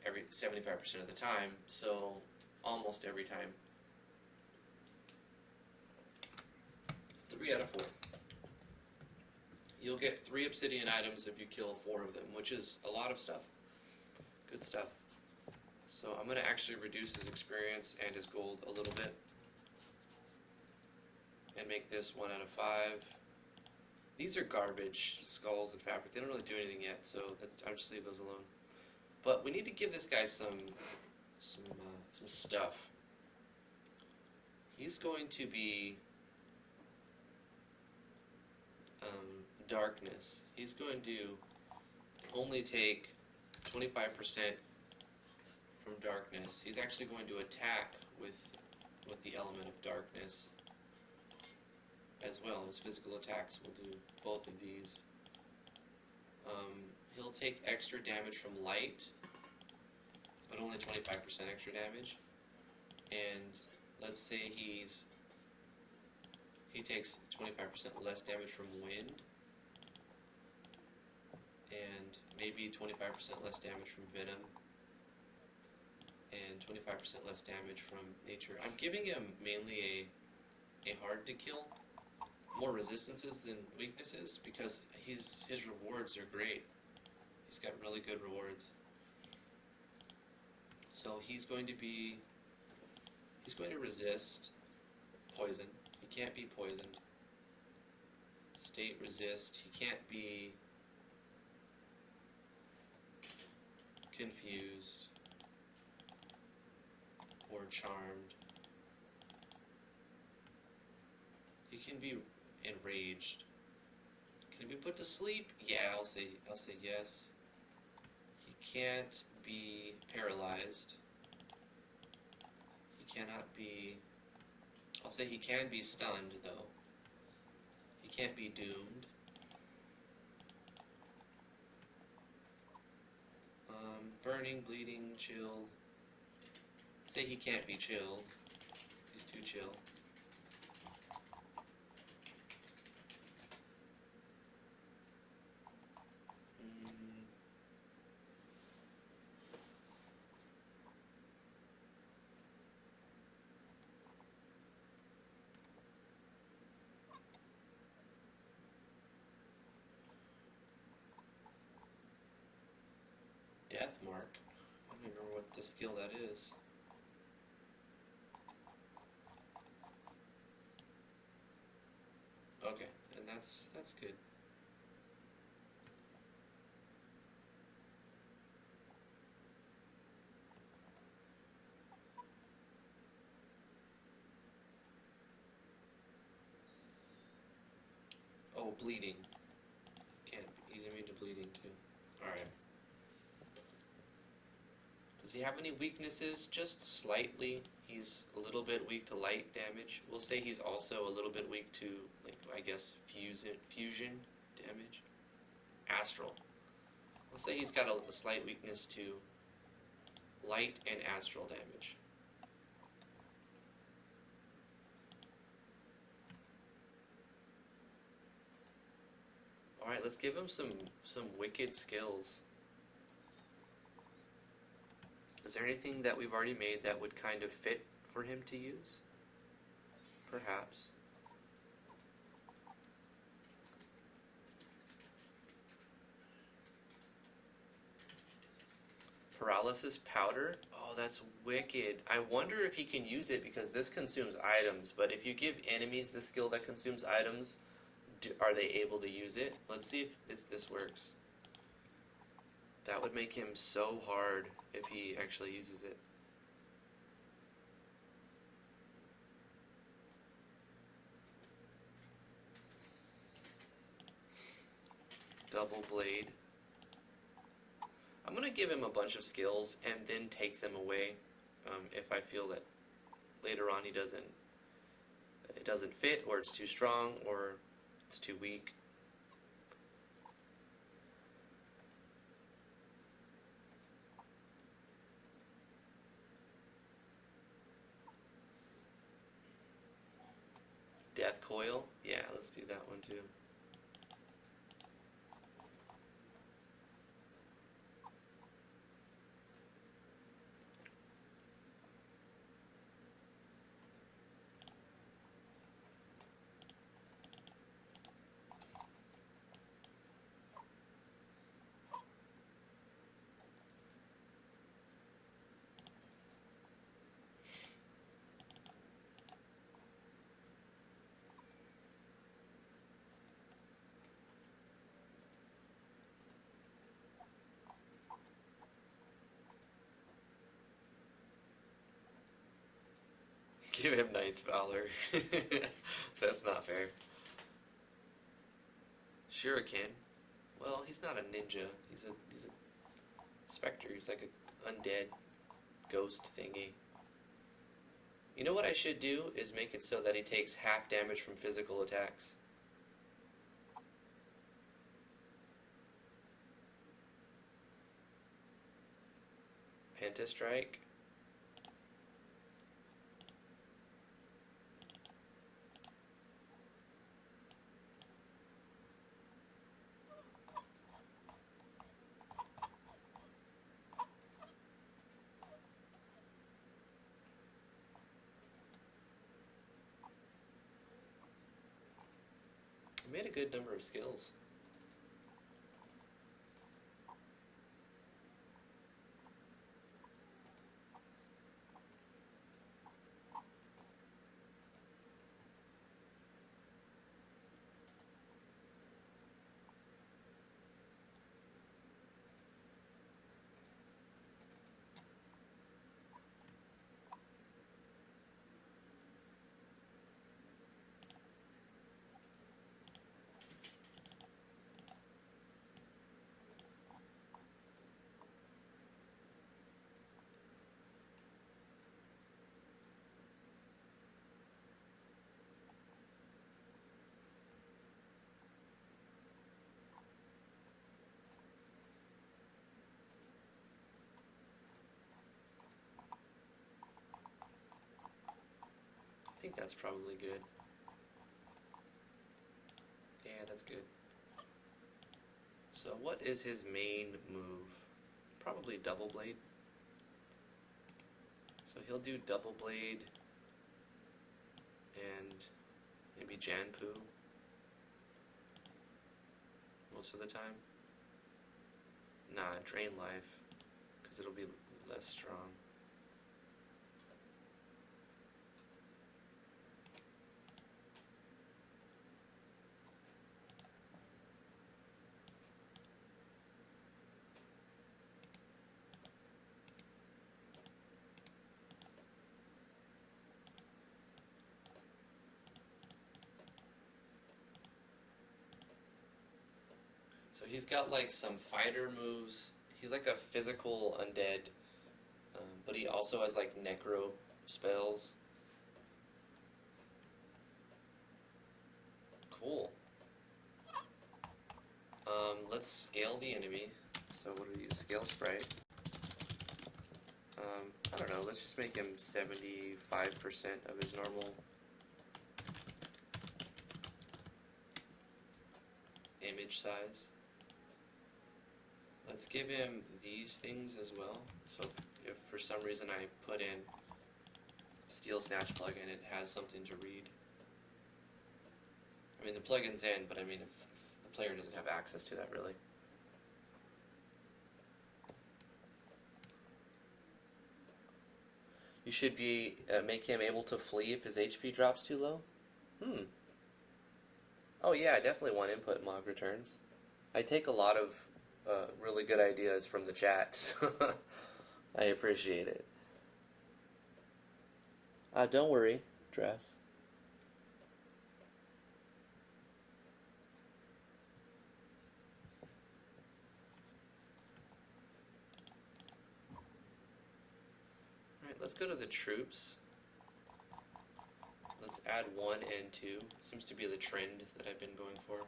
every 75% of the time, so almost every time. 3 out of 4. You'll get 3 obsidian items if you kill 4 of them, which is a lot of stuff. Good stuff. So I'm going to actually reduce his experience and his gold a little bit. And make this 1 out of 5. These are garbage skulls and fabric. They don't really do anything yet, so I'll just leave those alone. But we need to give this guy some stuff. He's going to be darkness. He's going to only take 25% from darkness. He's actually going to attack with the element of darkness as well. His physical attacks will do both of these. He'll take extra damage from light, but only 25% extra damage. And let's say he takes 25% less damage from wind, and maybe 25% less damage from venom, and 25% less damage from nature. I'm giving him mainly a hard to kill, more resistances than weaknesses, because his rewards are great. He's got really good rewards. So he's going to resist poison. He can't be poisoned. State resist. He can't be confused or charmed. He can be enraged. Can he be put to sleep? Yeah, I'll say yes. He can't be paralyzed. He cannot be... I'll say he can be stunned, though. He can't be doomed. Burning, bleeding, chilled. Say he can't be chilled. He's too chill. Death mark. I don't even remember what the skill that is. Okay, and that's good. Oh, bleeding. Can't be. He's immune to bleeding too. Alright. Does he have any weaknesses? Just slightly. He's a little bit weak to light damage. We'll say he's also a little bit weak to, like, I guess, fusion damage. Astral. We'll say he's got a slight weakness to light and astral damage. Alright, let's give him some wicked skills. Is there anything that we've already made that would kind of fit for him to use? Perhaps. Paralysis powder? Oh, that's wicked. I wonder if he can use it because this consumes items, but if you give enemies the skill that consumes items, are they able to use it? Let's see if this works. That would make him so hard if he actually uses it. Double blade. I'm going to give him a bunch of skills and then take them away if I feel that later on it doesn't fit, or it's too strong, or it's too weak. Death coil? Yeah, let's do that one too. Give him Knight's Valor. That's not fair. Shuriken. Well, he's not a ninja. He's a specter. He's like a undead ghost thingy. You know what I should do is make it so that he takes half damage from physical attacks. Pentastrike. I made a good number of skills. I think that's probably good. Yeah, that's good. So what is his main move? Probably Double Blade. So he'll do Double Blade and maybe Janpu most of the time. Nah, Drain Life, because it'll be less strong. So he's got like some fighter moves. He's like a physical undead, but he also has like necro spells. Cool. Let's scale the enemy. So what do we use? Scale sprite. I don't know, let's just make him 75% of his normal image size. Let's give him these things as well. So if for some reason I put in Steel Snatch plugin, it has something to read. I mean, the plugin's in, but I mean, if the player doesn't have access to that, really. You should be make him able to flee if his HP drops too low. Oh yeah, I definitely want input Mog returns. I take a lot of really good ideas from the chat, so I appreciate it. Don't worry, Dress. Alright, let's go to the troops. Let's add 1 and 2. Seems to be the trend that I've been going for.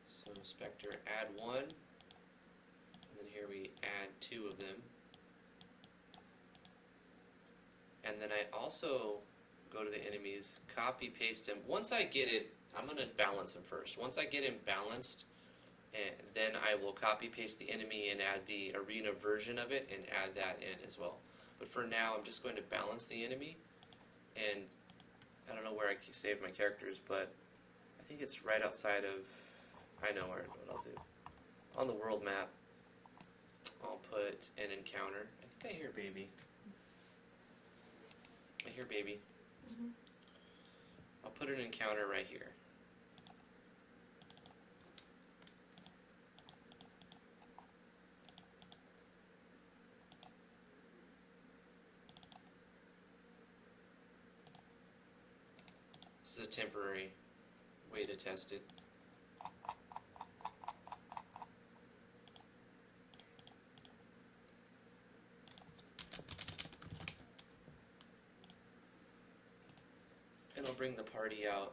So Spectre, add 1, and then here we add 2 of them. And then I also go to the enemies, copy paste him. Once I get it, I'm going to balance him first. Once I get him balanced, and then I will copy paste the enemy and add the arena version of it and add that in as well. But for now, I'm just going to balance the enemy, and I don't know where I saved my characters, but I think it's right outside of, I know what I'll do. On the world map, I'll put an encounter. I think I hear baby. I hear baby. Mm-hmm. I'll put an encounter right here. is a temporary way to test it. And I'll bring the party out.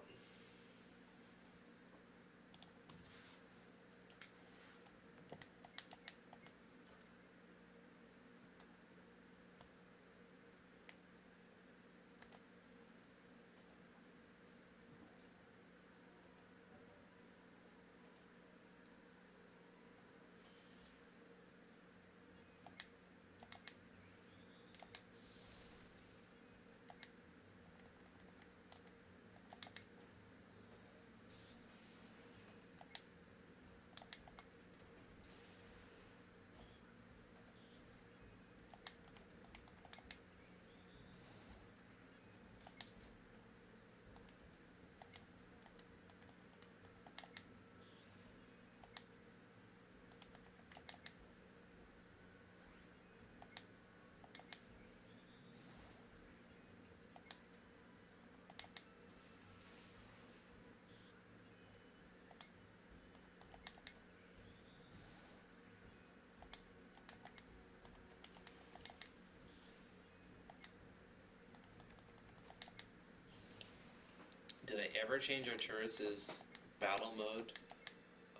Did I ever change Arturus's battle mode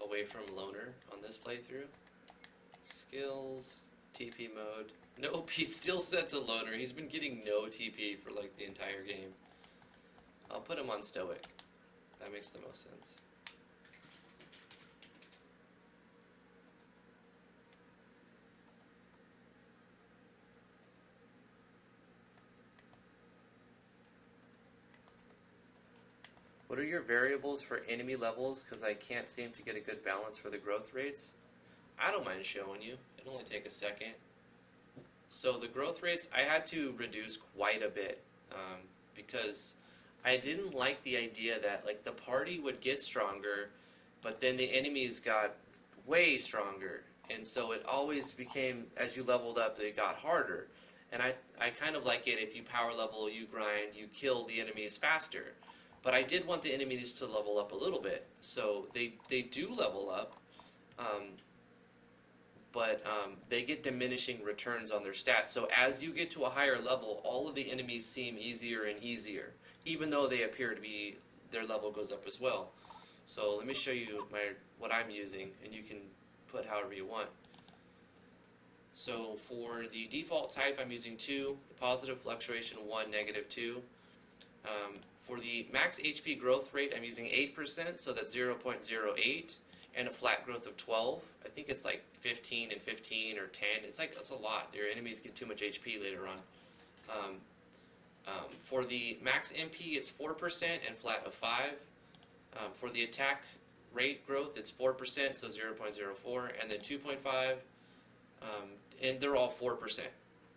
away from Loner on this playthrough? Skills, TP mode. Nope, he's still set to Loner. He's been getting no TP for like the entire game. I'll put him on Stoic. That makes the most sense. What are your variables for enemy levels? Because I can't seem to get a good balance for the growth rates. I don't mind showing you. It'll only take a second. So the growth rates, I had to reduce quite a bit because I didn't like the idea that like the party would get stronger, but then the enemies got way stronger. And so it always became, as you leveled up, it got harder. And I kind of like it if you power level, you grind, you kill the enemies faster. But I did want the enemies to level up a little bit. So they do level up, but they get diminishing returns on their stats. So as you get to a higher level, all of the enemies seem easier and easier, even though they appear to be, their level goes up as well. So let me show you what I'm using, and you can put however you want. So for the default type, I'm using 2, the positive fluctuation 1, negative 2. For the max HP growth rate, I'm using 8%, so that's 0.08, and a flat growth of 12. I think it's like 15 and 15 or 10. It's a lot. Your enemies get too much HP later on. For the max MP, it's 4% and flat of 5. For the attack rate growth, it's 4%, so 0.04, and then 2.5, and they're all 4%.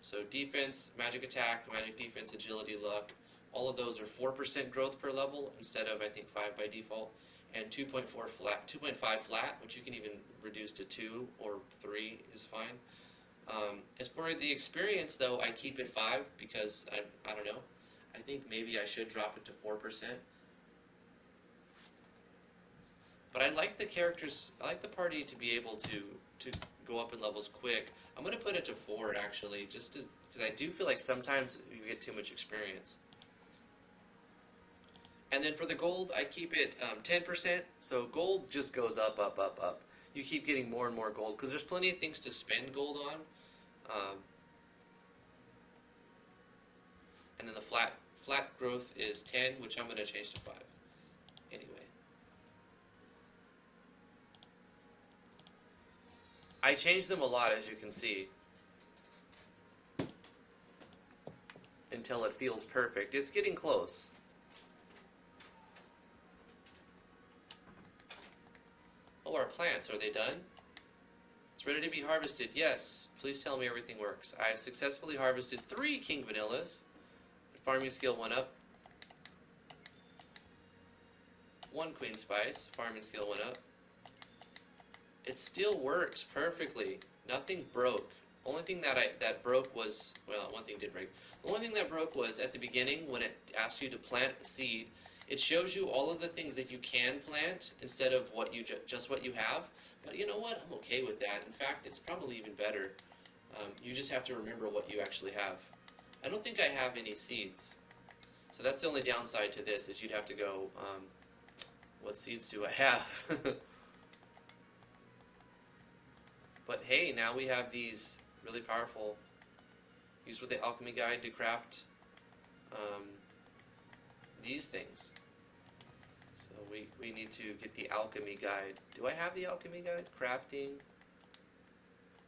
So defense, magic attack, magic defense, agility, luck, all of those are 4% growth per level instead of, I think, 5 by default, and 2.5 flat, which you can even reduce to 2 or 3 is fine. As for the experience, though, I keep it 5 because, I don't know, I think maybe I should drop it to 4%. But I like the characters, I like the party to be able to go up in levels quick. I'm going to put it to 4, actually, just because I do feel like sometimes you get too much experience. And then for the gold, I keep it 10%, so gold just goes up, up, up, up. You keep getting more and more gold, because there's plenty of things to spend gold on. And then the flat growth is 10, which I'm going to change to 5. Anyway. I changed them a lot, as you can see, until it feels perfect. It's getting close. Oh, our plants, are they done? It's ready to be harvested. Yes. Please tell me everything works. I have successfully harvested 3 King Vanillas. Farming skill 1 up. 1 Queen Spice. Farming skill 1 up. It still works perfectly. Nothing broke. Only thing that broke was, well, one thing did break. The only thing that broke was at the beginning when it asked you to plant a seed, It shows you all of the things that you can plant instead of what you just what you have. But you know what? I'm okay with that. In fact, it's probably even better. You just have to remember what you actually have. I don't think I have any seeds. So that's the only downside to this, is you'd have to go, what seeds do I have? But hey, now we have these really powerful, used with the alchemy guide to craft these things. So we need to get the alchemy guide. Do I have the alchemy guide? Crafting.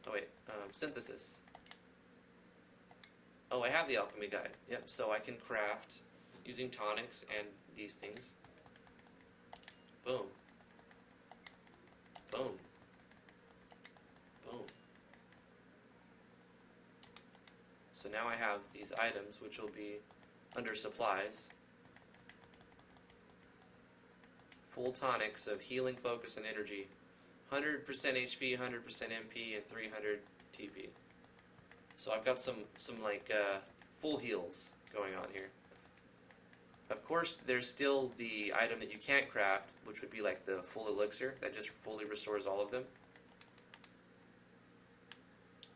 Oh wait, synthesis. Oh, I have the alchemy guide. Yep, so I can craft using tonics and these things. Boom. Boom. Boom. So now I have these items, which will be under supplies. Full tonics of healing, focus, and energy. 100% HP, 100% MP, and 300 TP. So I've got some like full heals going on here. Of course, there's still the item that you can't craft, which would be like the full elixir that just fully restores all of them.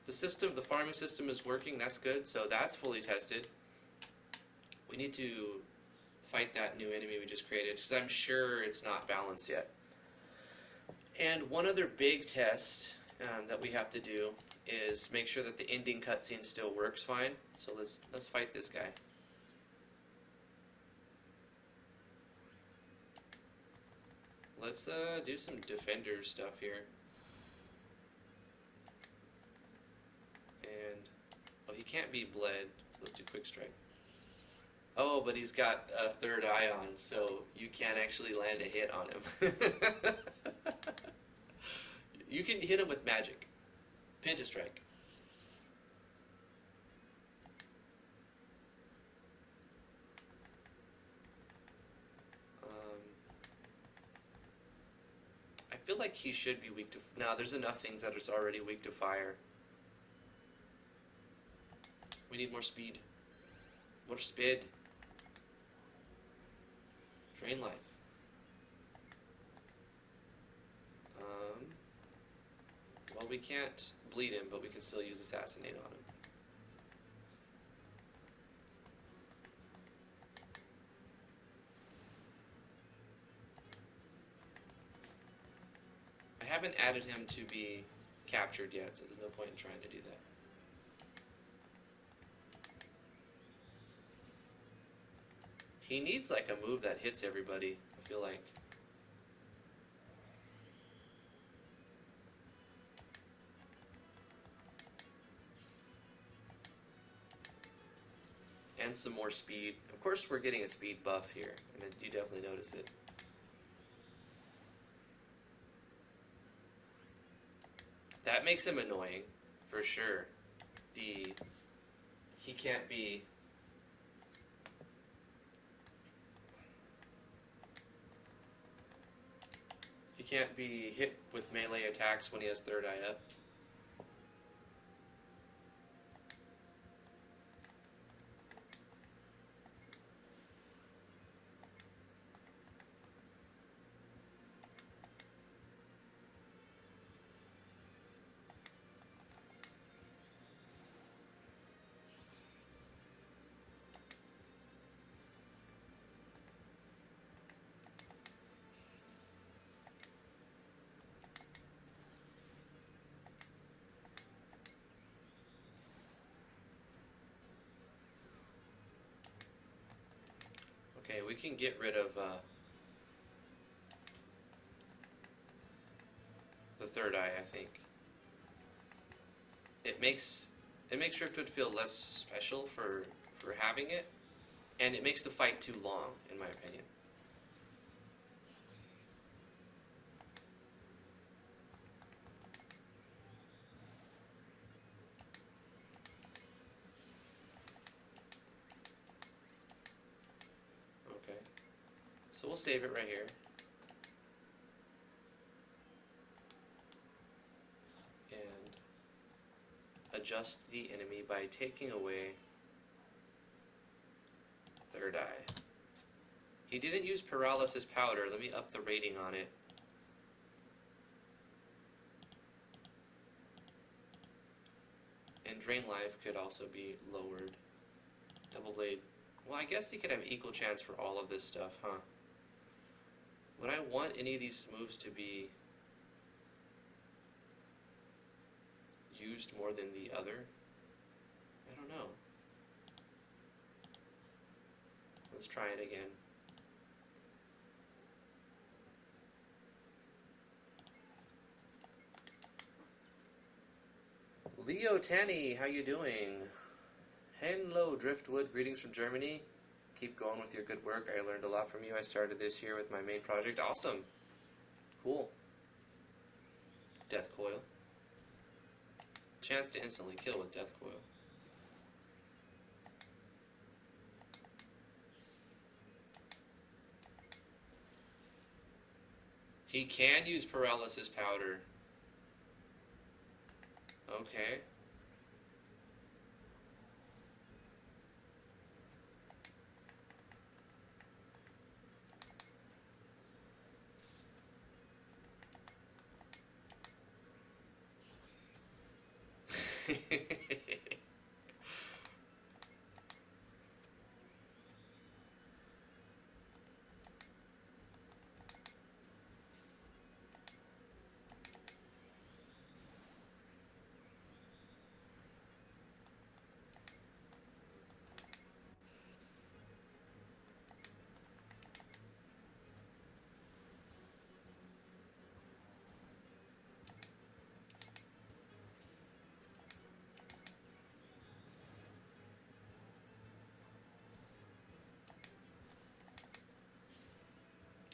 The system, the farming system is working. That's good. So that's fully tested. We need to fight that new enemy we just created, because I'm sure it's not balanced yet. And one other big test that we have to do is make sure that the ending cutscene still works fine. So let's fight this guy. Let's do some defender stuff here. And oh, he can't be bled. So let's do quick strike. Oh, but he's got a third eye on, so you can't actually land a hit on him. You can hit him with magic. Pentastrike. I feel like he should be weak to... No, there's enough things that are already weak to fire. We need more speed. More speed. Drain life. Well, we can't bleed him, but we can still use Assassinate on him. I haven't added him to be captured yet, so there's no point in trying to do that. He needs like a move that hits everybody, I feel like. And some more speed. Of course we're getting a speed buff here, and you definitely notice it. That makes him annoying, for sure. He can't be... He can't be hit with melee attacks when he has third eye up. Okay, we can get rid of the third eye, I think. It makes Driftwood feel less special for having it, and it makes the fight too long, in my opinion. Okay, so we'll save it right here. Adjust the enemy by taking away third eye. He didn't use paralysis powder. Let me up the rating on it. And drain life could also be lowered. Double blade. Well, I guess he could have equal chance for all of this stuff, huh? Would I want any of these moves to be used more than the other? I don't know. Let's try it again. Leo Tanny, how you doing? Hello, Driftwood. Greetings from Germany. Keep going with your good work. I learned a lot from you. I started this year with my main project. Awesome. Cool. Death Coil. Chance to instantly kill with Death Coil. He can use paralysis powder. Okay.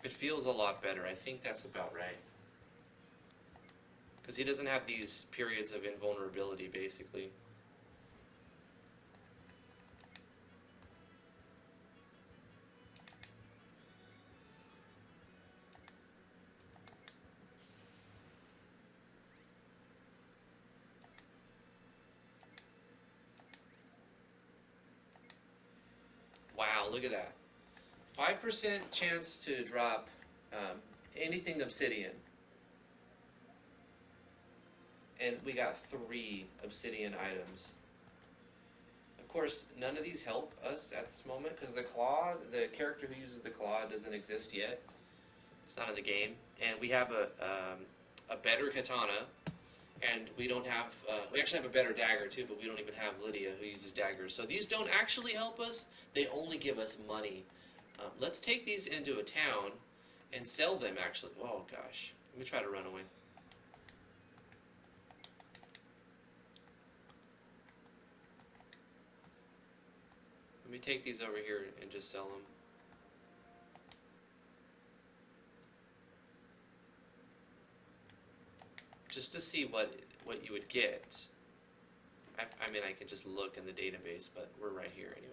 It feels a lot better. I think that's about right. Because he doesn't have these periods of invulnerability, basically. Wow, look at that. 5% chance to drop anything obsidian. And we got 3 obsidian items. Of course, none of these help us at this moment because the claw, the character who uses the claw doesn't exist yet. It's not in the game. And we have a better katana. And we don't have, we actually have a better dagger too, but we don't even have Lydia who uses daggers. So these don't actually help us. They only give us money. Let's take these into a town and sell them, actually. Oh, gosh. Let me try to run away. Let me take these over here and just sell them. Just to see what you would get. I mean, I could just look in the database, but we're right here anyway.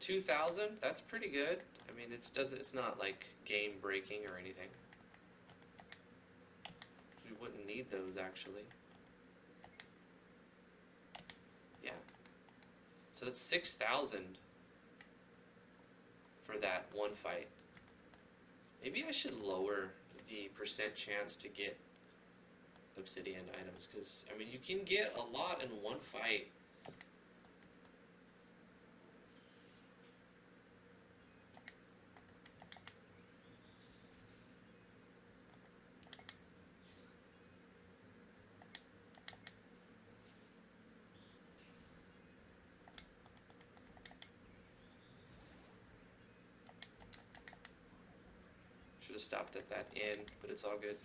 2,000? That's pretty good. I mean, it's not like game breaking or anything. We wouldn't need those actually. Yeah. So that's 6,000 for that one fight. Maybe I should lower the percent chance to get obsidian items, because I mean you can get a lot in one fight. Should have stopped at that inn, but it's all good.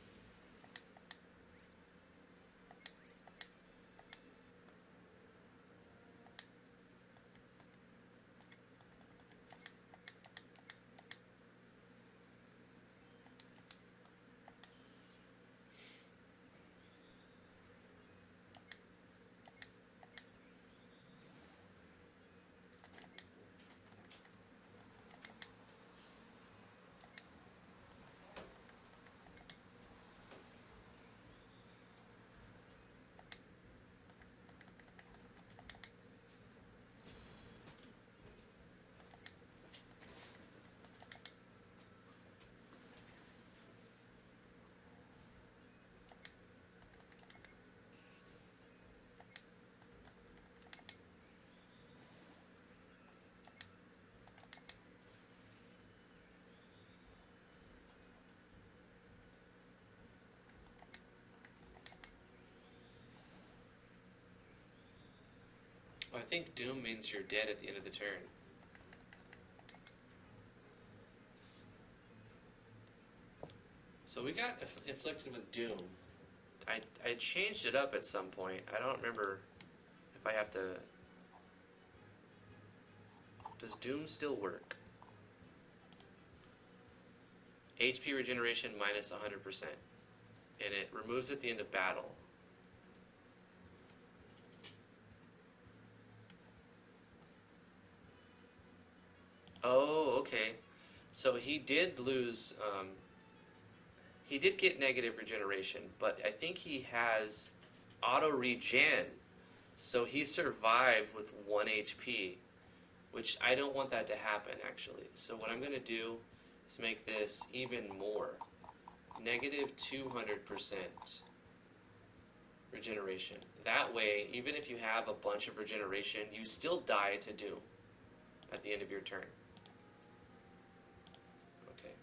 think Doom means you're dead at the end of the turn. So we got inflicted with Doom. I changed it up at some point. I don't remember if I have to... Does Doom still work? HP regeneration minus 100%. And it removes at the end of battle. Oh, okay. So he did lose... he did get negative regeneration, but I think he has auto regen. So he survived with 1 HP, which I don't want that to happen, actually. So what I'm going to do is make this even more. Negative 200% regeneration. That way, even if you have a bunch of regeneration, you still die to Doom at the end of your turn. Okay.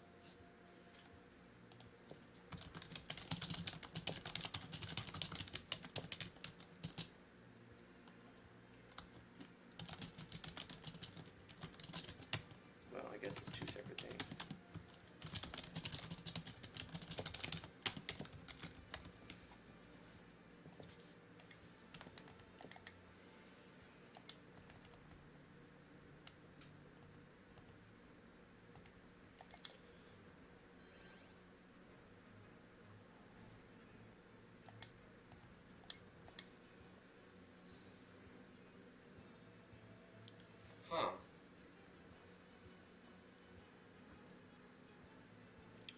Well, I guess it's two separate things. Huh.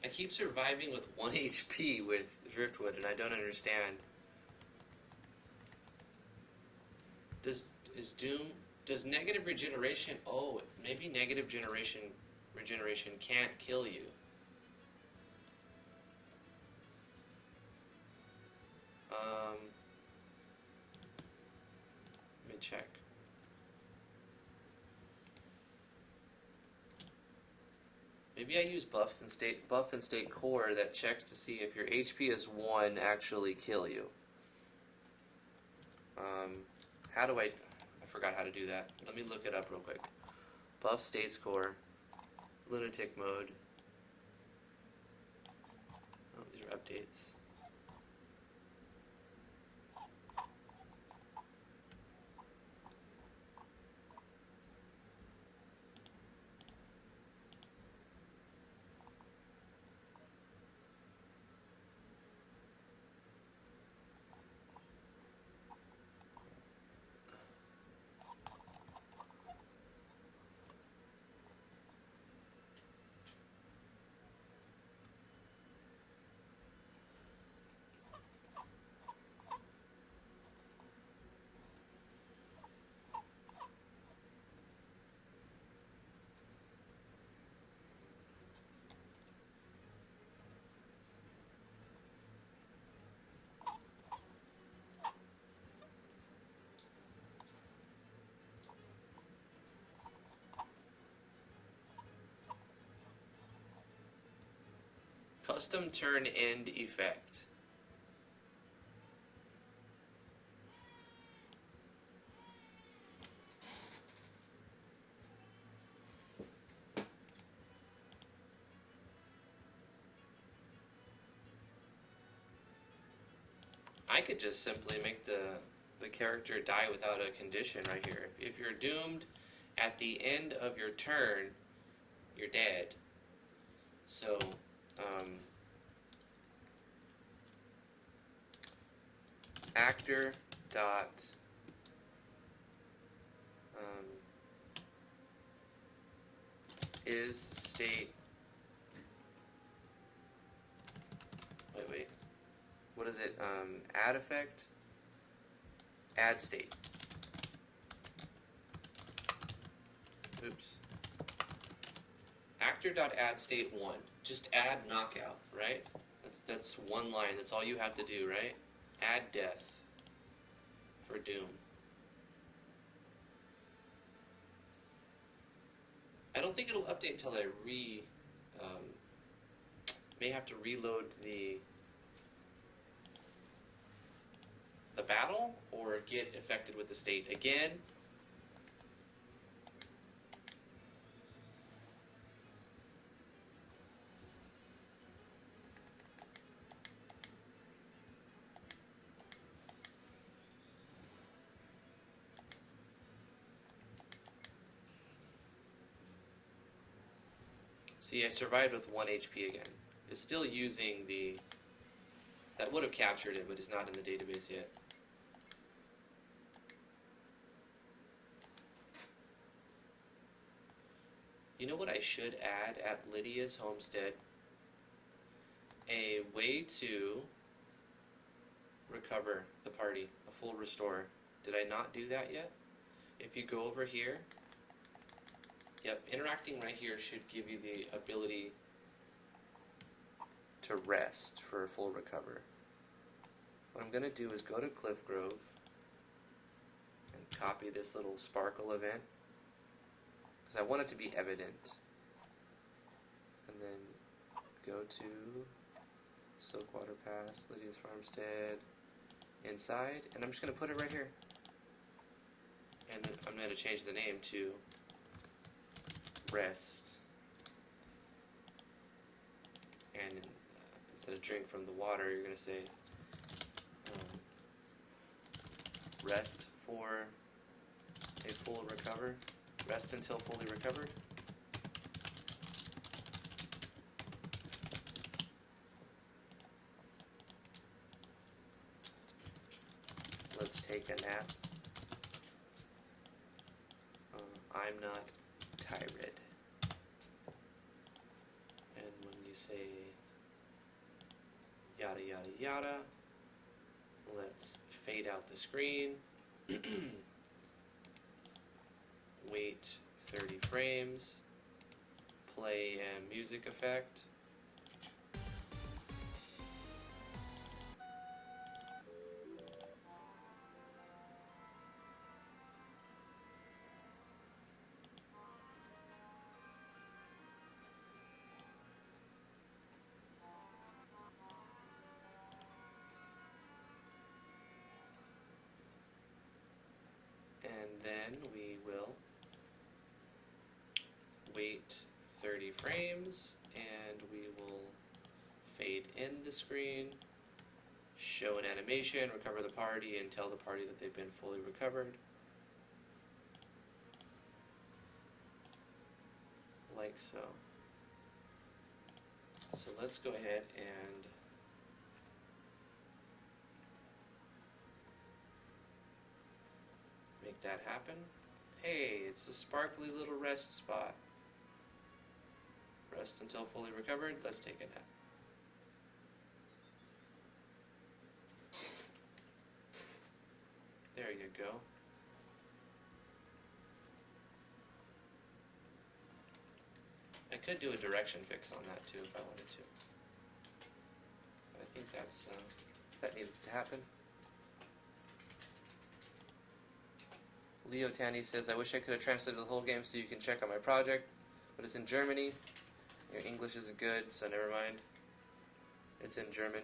I keep surviving with 1 HP with Driftwood, and I don't understand. Does negative regeneration... Oh, maybe negative regeneration can't kill you. Let me check. Maybe I use buff and state core that checks to see if your HP is 1 actually kill you. How do I forgot how to do that. Let me look it up real quick. Buff state score, lunatic mode. Oh, these are updates. Custom turn end effect. I could just simply make the character die without a condition right here. If you're doomed at the end of your turn, you're dead. So, actor dot is state. Wait. What is it? Add effect? Add state. Oops. Actor.add state 1. Just add knockout, right? That's one line. That's all you have to do, right? Add death for Doom. I don't think it'll update till I may have to reload the battle or get affected with the state again. See, I survived with 1 HP again. It's still using the... That would have captured it, but it's not in the database yet. You know what I should add at Lydia's homestead? A way to recover the party, a full restore. Did I not do that yet? If you go over here, yep, interacting right here should give you the ability to rest for a full recover. What I'm going to do is go to Cliff Grove and copy this little sparkle event, because I want it to be evident. And then go to Soakwater Pass, Lydia's Farmstead, inside, and I'm just going to put it right here. And I'm going to change the name to Rest. And instead of drink from the water, you're going to say rest for a full recover. Rest until fully recovered. Let's take a nap. I'm not tired. And when you say yada yada yada, let's fade out the screen. Wait 30 frames. Play a music effect. And then we will wait 30 frames and we will fade in the screen, show an animation, recover the party, and tell the party that they've been fully recovered. Like so. So let's go ahead and make that happen. Hey, it's a sparkly little rest spot. Rest until fully recovered. Let's take a nap. There you go. I could do a direction fix on that too if I wanted to. But I think that needs to happen. Leo Tanny says, I wish I could have translated the whole game so you can check on my project, but it's in Germany. Your English isn't good, so never mind. It's in German.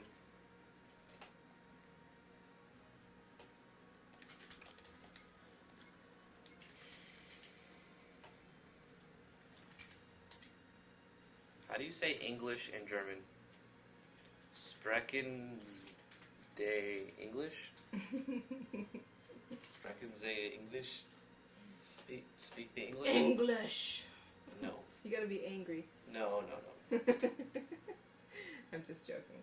How do you say English in German? Sprechen Sie English? Sprechen Sie English? Speak the English? English! No. You gotta be angry. No. I'm just joking.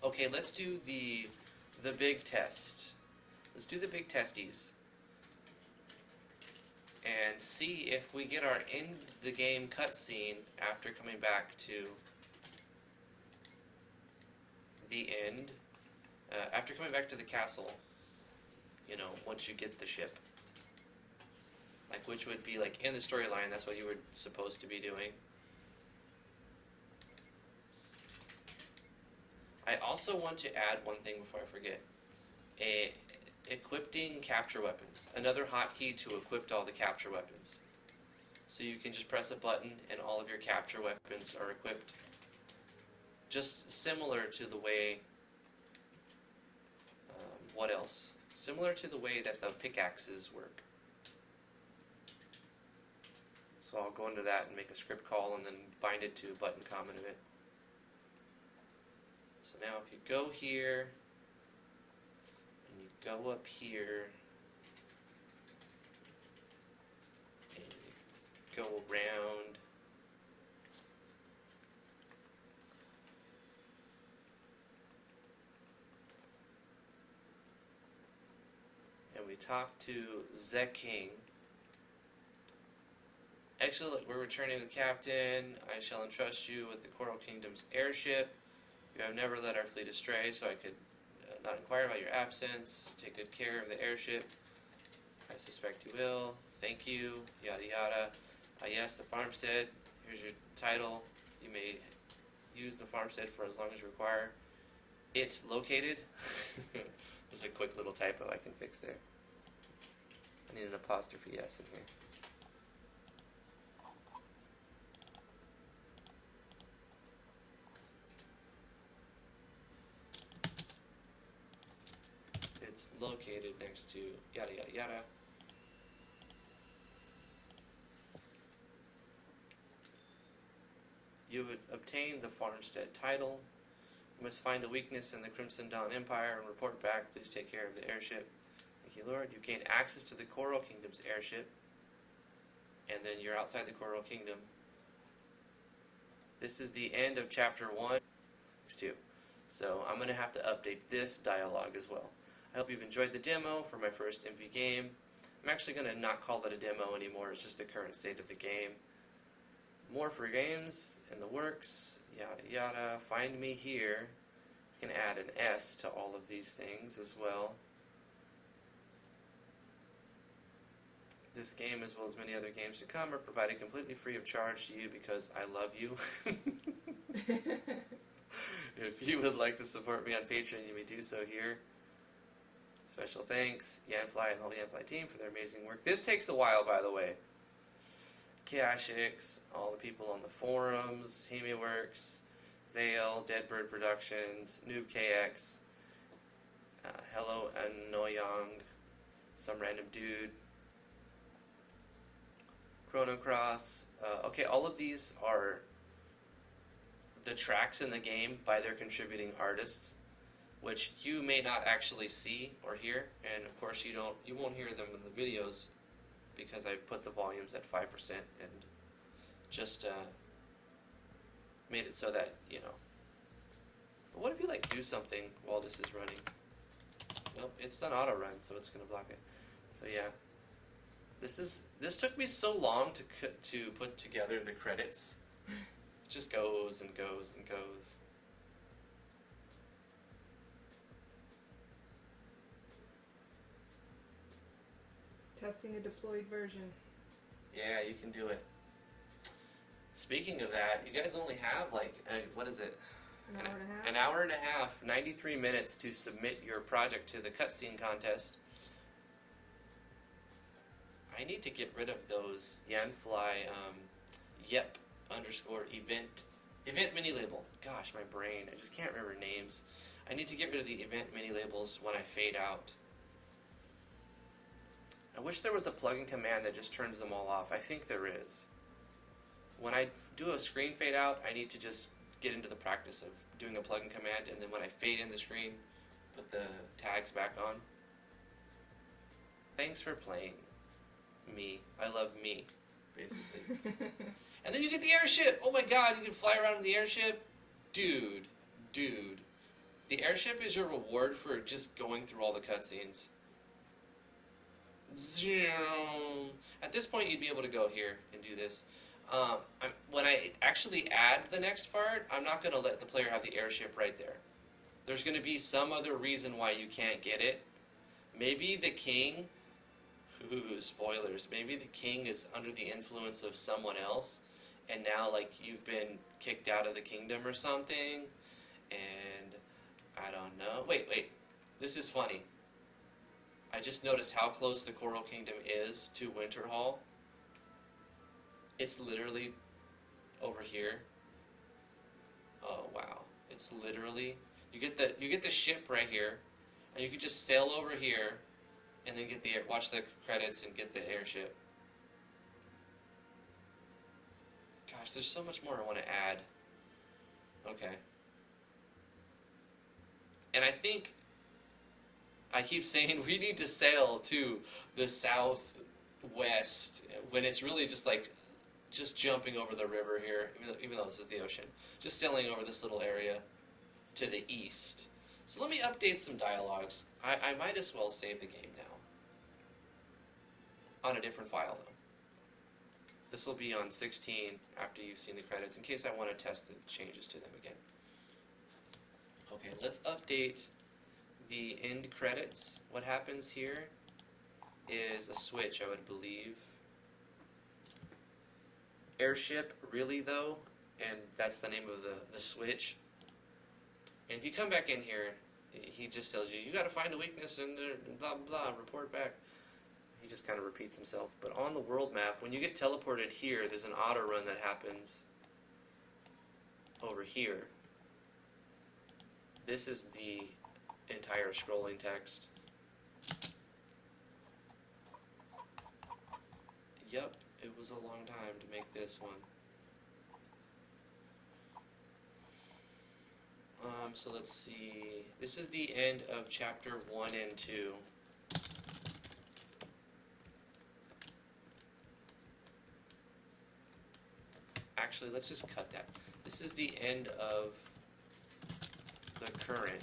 Okay, let's do the big test. Let's do the big testies. And see if we get our end the game cutscene after coming back to the end. After coming back to the castle, you know, once you get the ship. Like, which would be, like, in the storyline, that's what you were supposed to be doing. I also want to add one thing before I forget. Equipping capture weapons. Another hotkey to equip all the capture weapons. So you can just press a button and all of your capture weapons are equipped. Just similar to the way... what else? Similar to the way that the pickaxes work. So I'll go into that and make a script call and then bind it to a button comment of it. So now if you go here, and you go up here, and you talk to the king. Excellent, we're returning the captain. I shall entrust you with the Coral Kingdom's airship. You have never led our fleet astray, so I could not inquire about your absence. Take good care of the airship. I suspect you will. Thank you. Yada yada. Yes, the farmstead. Here's your title. You may use the farmstead for as long as you require. It's located. There's a quick little typo I can fix there. I need an apostrophe S in here. It's located next to yada yada yada. You would obtain the farmstead title. You must find a weakness in the Crimson Dawn Empire and report back. Please take care of the airship. Thank you, Lord. You gain access to the Coral Kingdom's airship. And then you're outside the Coral Kingdom. This is the end of chapter 1. 2. So I'm going to have to update this dialogue as well. I hope you've enjoyed the demo for my first MV game. I'm actually going to not call it a demo anymore. It's just the current state of the game. More free games in the works. Yada yada. Find me here. You can add an S to all of these things as well. This game, as well as many other games to come, are provided completely free of charge to you because I love you. If you would like to support me on Patreon, you may do so here. Special thanks, Yanfly and the whole Yanfly team for their amazing work. This takes a while, by the way. Kashix, all the people on the forums, Haime Works, Zale, Deadbird Productions, Noob KX, Hello Anoyang, some random dude, Chrono Cross. Okay, all of these are the tracks in the game by their contributing artists, which you may not actually see or hear, and of course you won't hear them in the videos because I put the volumes at 5% and just made it so that, you know. But what if you like do something while this is running? Nope, it's an auto run, so it's gonna block it. So yeah, this took me so long to put together the credits. It just goes and goes and goes. Testing a deployed version. Yeah, you can do it. Speaking of that, you guys only have like, what is it? An hour and a half? An hour and a half, 93 minutes to submit your project to the cutscene contest. I need to get rid of those Yanfly, event mini label. Gosh, my brain, I just can't remember names. I need to get rid of the event mini labels when I fade out. I wish there was a plugin command that just turns them all off. I think there is. When I do a screen fade out, I need to just get into the practice of doing a plugin command, and then when I fade in the screen, put the tags back on. Thanks for playing me. I love me, basically. And then you get the airship! Oh my god, you can fly around in the airship? Dude. The airship is your reward for just going through all the cutscenes. At this point, you'd be able to go here and do this. When I actually add the next part, I'm not going to let the player have the airship right there. There's going to be some other reason why you can't get it. Maybe the king... Ooh, spoilers. Maybe the king is under the influence of someone else, and now, like, you've been kicked out of the kingdom or something, and I don't know. Wait. This is funny. I just noticed how close the Coral Kingdom is to Winterhall. It's literally over here. Oh wow! It's literally you get the ship right here, and you could just sail over here, and then watch the credits and get the airship. Gosh, there's so much more I want to add. Okay. And I think I keep saying we need to sail to the southwest when it's really just jumping over the river here, even though this is the ocean. Just sailing over this little area to the east. So let me update some dialogues. I might as well save the game now. on a different file though. This will be on 16 after you've seen the credits, in case I want to test the changes to them again. Okay, let's update the end credits. What happens here is a switch, I would believe. Airship, really though, and that's the name of the switch. And if you come back in here, he just tells you gotta find a weakness and blah blah blah, report back. He just kind of repeats himself. But on the world map, when you get teleported here, there's an auto run that happens over here. This is the entire scrolling text. Yep, it was a long time to make this one. So let's see. This is the end of chapter 1 and 2. Actually, let's just cut that. This is the end of the current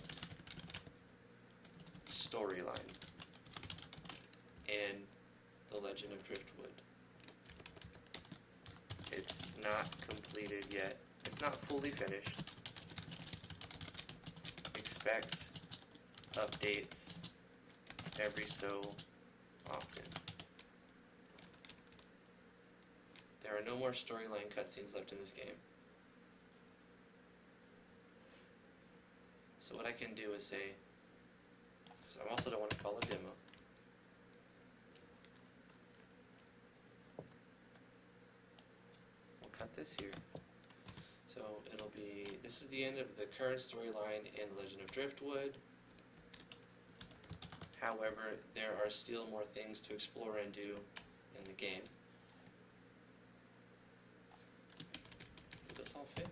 storyline in The Legend of Driftwood. It's not completed yet. It's not fully finished. Expect updates every so often. There are no more storyline cutscenes left in this game. So what I can do is say, because I also don't want to call a demo. We'll cut this here. So it'll be, this is the end of the current storyline in The Legend of Driftwood. However, there are still more things to explore and do in the game. Will this all fit?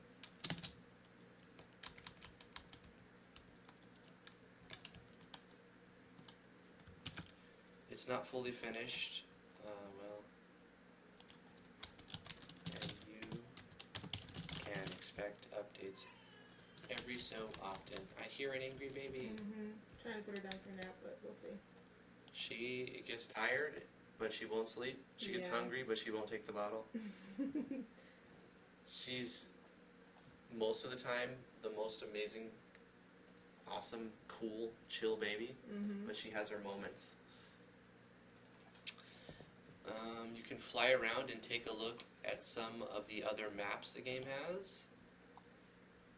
It's not fully finished. Well, and you can expect updates every so often. I hear an angry baby. Mm-hmm. Trying to put her down for a nap, but we'll see. She gets tired, but she won't sleep. She gets hungry, but she won't take the bottle. She's, most of the time, the most amazing, awesome, cool, chill baby, but she has her moments. You can fly around and take a look at some of the other maps the game has.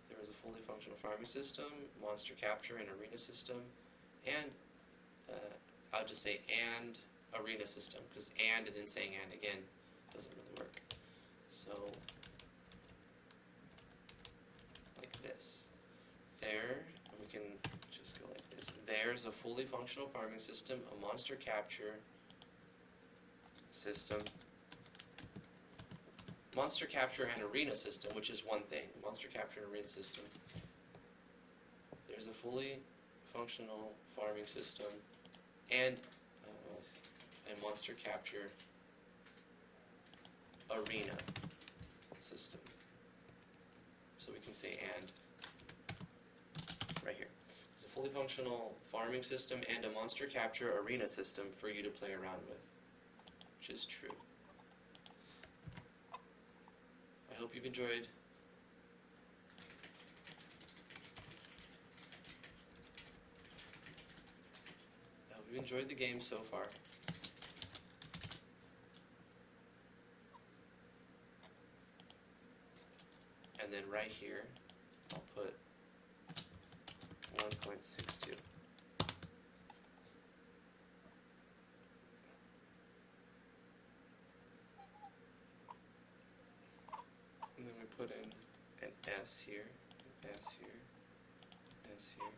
There is a fully functional farming system, monster capture and arena system, and I'll just say and arena system, because and then saying and again doesn't really work. So, like this. There, and we can just go like this. There's a fully functional farming system, a monster capture system, monster capture and arena system, which is one thing. Monster capture and arena system. There's a fully functional farming system and a monster capture arena system. So we can say and right here. There's a fully functional farming system and a monster capture arena system for you to play around with, which is true. I hope you've enjoyed. I hope you've enjoyed the game so far. And then right here, I'll put 1.62. And then we put in an S here, S here, S here.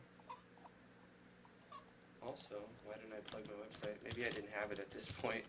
Also, why didn't I plug my website? Maybe I didn't have it at this point.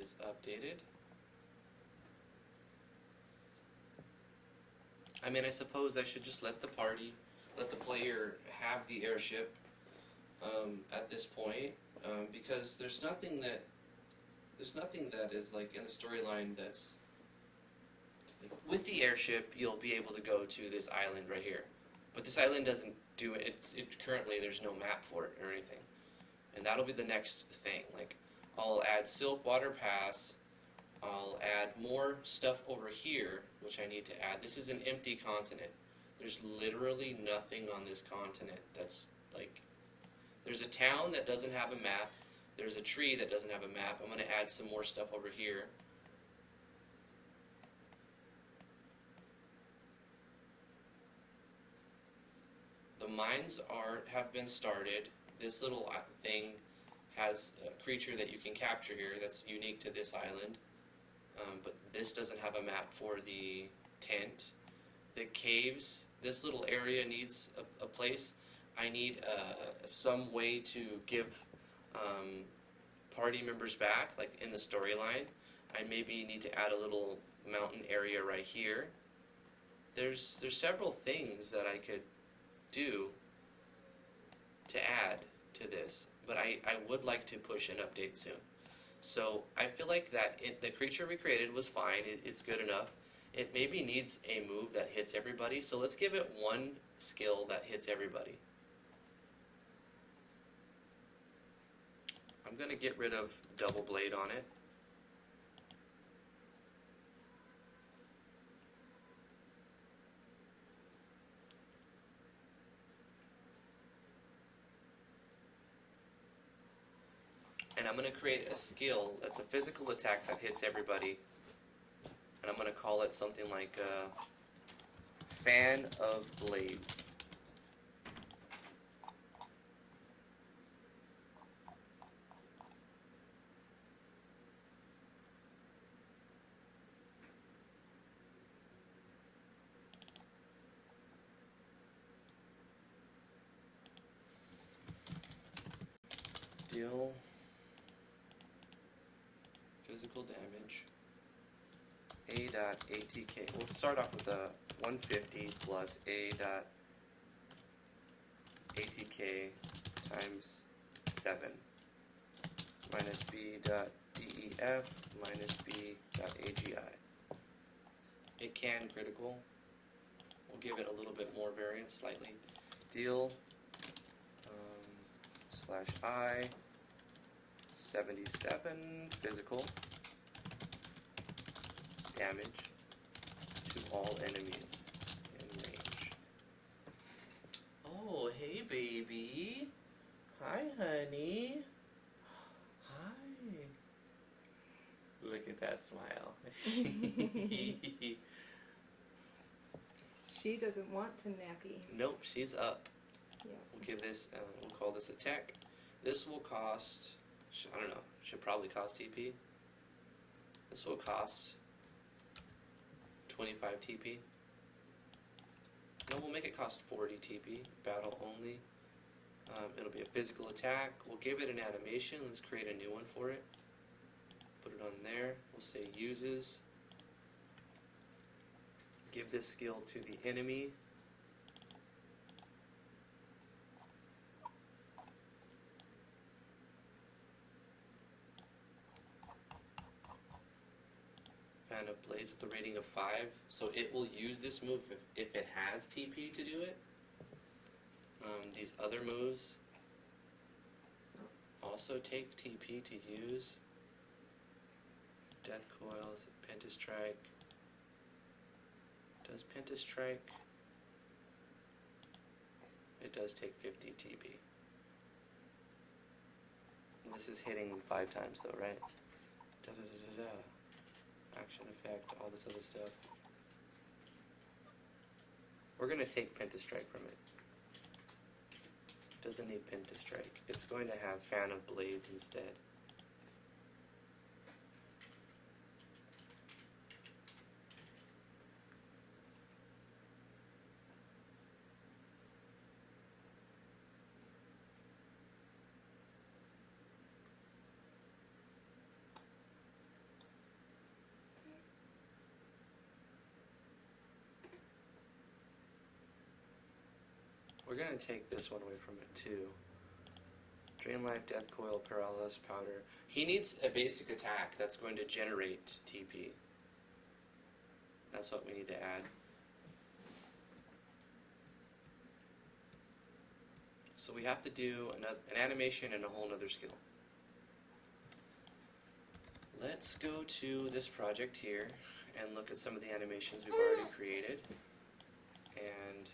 is updated. I mean, I suppose I should just let the player have the airship at this point, because there's nothing that is like in the storyline that's like, with the airship you'll be able to go to this island right here, but this island doesn't do it. Currently there's no map for it or anything, and that'll be the next thing. Like, I'll add Silkwater Pass. I'll add more stuff over here, which I need to add. This is an empty continent. There's literally nothing on this continent that's like... There's a town that doesn't have a map. There's a tree that doesn't have a map. I'm going to add some more stuff over here. The mines have been started. This little thing has a creature that you can capture here that's unique to this island. But this doesn't have a map for the tent. The caves, this little area needs a place. I need some way to give party members back, like in the storyline. I maybe need to add a little mountain area right here. There's several things that I could do to add to this, but I would like to push an update soon. So I feel like that the creature we created was fine. It's good enough. It maybe needs a move that hits everybody, so let's give it one skill that hits everybody. I'm going to get rid of Double Blade on it. And I'm going to create a skill that's a physical attack that hits everybody. And I'm going to call it something like Fan of Blades. Deal physical damage. A.ATK. We'll start off with a 150 plus A.ATK times 7 minus B.DEF minus B.AGI. It can critical. We'll give it a little bit more variance slightly. Deal slash I 77 physical damage to all enemies in range. Oh, hey baby. Hi, honey. Hi. Look at that smile. She doesn't want to nappy. Nope, she's up. Yeah. We'll give this, we'll call this a tech. This will cost, I don't know, should probably cost TP. This will cost 25 TP. No, we'll make it cost 40 TP, battle only. It'll be a physical attack. We'll give it an animation. Let's create a new one for it. Put it on there. We'll say uses. Give this skill to the enemy. Fan of Blades with a rating of 5, so it will use this move if it has TP to do it. These other moves also take TP to use. Death Coils, Pentastrike. Does Pentastrike? It does take 50 TP. And this is hitting 5 times though, right? Da da da da da. Action effect, all this other stuff. We're going to take Pentastrike from it. Doesn't need Pentastrike. It's going to have Fan of Blades instead. we're gonna take this one away from it too. Drain Life, Death Coil, Paralysis, Powder. He needs a basic attack that's going to generate TP. That's what we need to add. So we have to do an animation and a whole nother skill. Let's go to this project here and look at some of the animations we've already created. And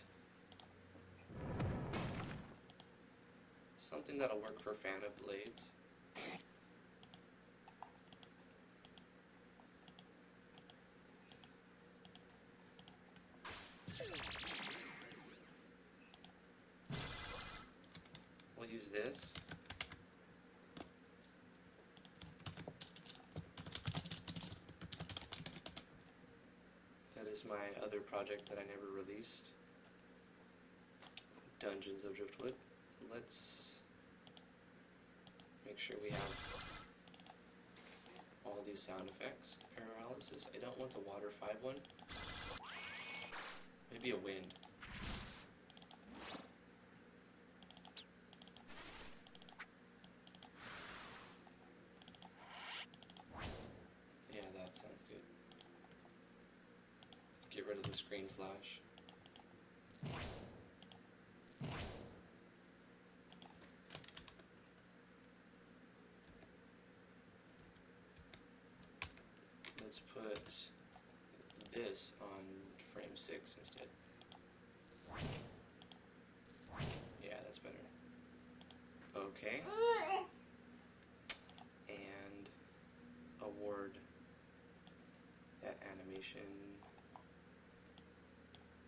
something that'll work for fan of blades. We'll use this. That is my other project that I never released. Dungeons of Driftwood. Let's make sure we have all these sound effects. Paralysis. I don't want the water 5 one. Maybe a wind. Yeah, that sounds good. Get rid of the screen flash. Let's put this on frame 6 instead. Yeah, that's better. Okay. And award that animation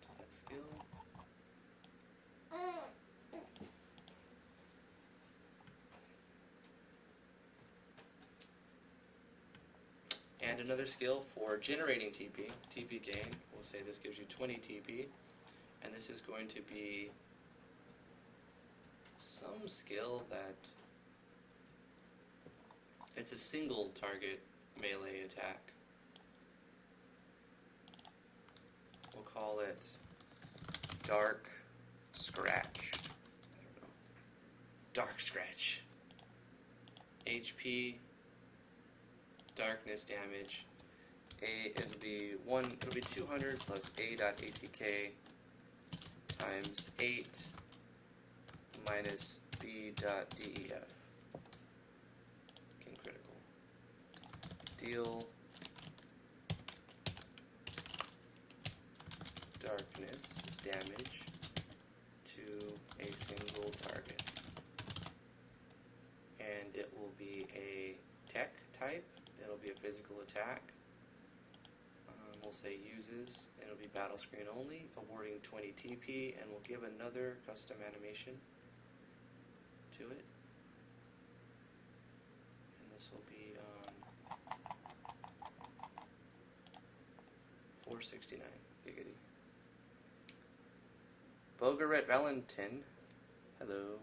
to that skill. And another skill for generating TP, TP gain. We'll say this gives you 20 TP, and this is going to be some skill that it's a single target melee attack. We'll call it Dark Scratch. I don't know. Dark Scratch. HP. Darkness damage. It'll be 200 plus A.ATK times 8 minus B.DEF. King critical. Deal darkness damage to a single target. And it will be a tech type. It'll be a physical attack. We'll say uses. It'll be battle screen only, awarding 20 TP, and we'll give another custom animation to it. And this will be 469. Giggity. Bogaret Valentin. Hello.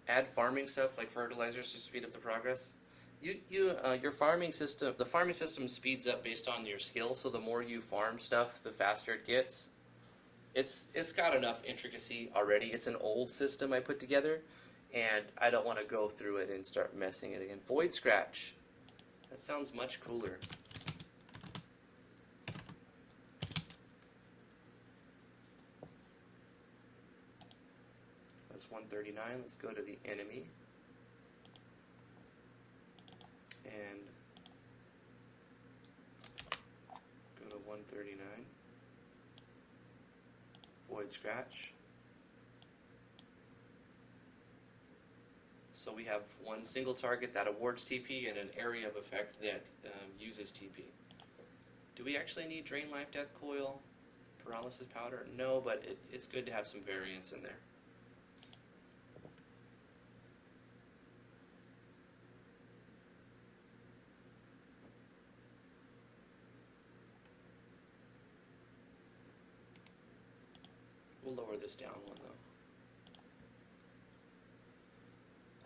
Add farming stuff like fertilizers to speed up the progress. Your farming system, the farming system speeds up based on your skill. So the more you farm stuff, the faster it gets. It's got enough intricacy already. It's an old system I put together, and I don't want to go through it and start messing it again. Void Scratch. That sounds much cooler. That's 139. Let's go to the enemy. And go to 139. Void Scratch. So we have one single target that awards TP and an area of effect that uses TP. Do we actually need Drain Life, Death Coil, Paralysis Powder? No, but it's good to have some variance in there. We'll lower this down one though.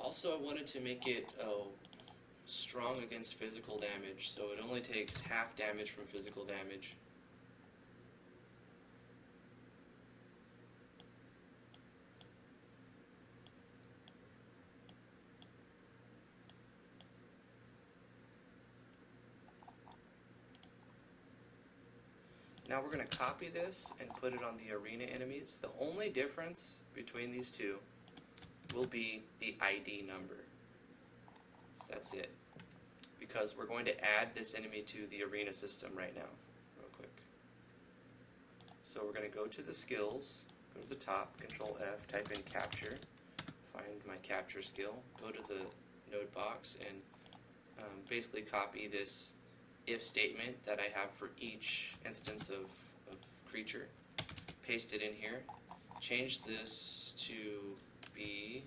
Also, I wanted to make it strong against physical damage, so it only takes half damage from physical damage. Now we're going to copy this and put it on the arena enemies. The only difference between these two will be the ID number. So that's it. Because we're going to add this enemy to the arena system right now, real quick. So we're going to go to the skills, go to the top, Control F, type in capture, find my capture skill, go to the node box, and basically copy this if statement that I have for each instance of creature, paste it in here, change this to be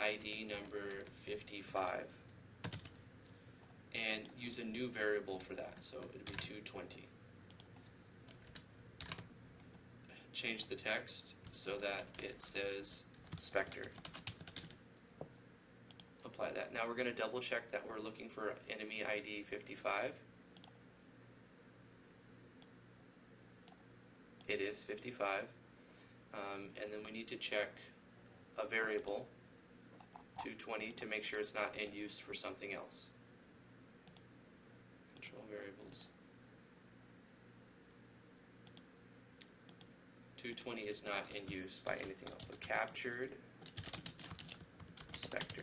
ID number 55, and use a new variable for that, so it would be 220. Change the text so that it says Spectre. Apply that. Now we're going to double check that we're looking for enemy ID 55. It is 55. And then we need to check a variable 220 to make sure it's not in use for something else. Control variables. 220 is not in use by anything else. So captured Spectre.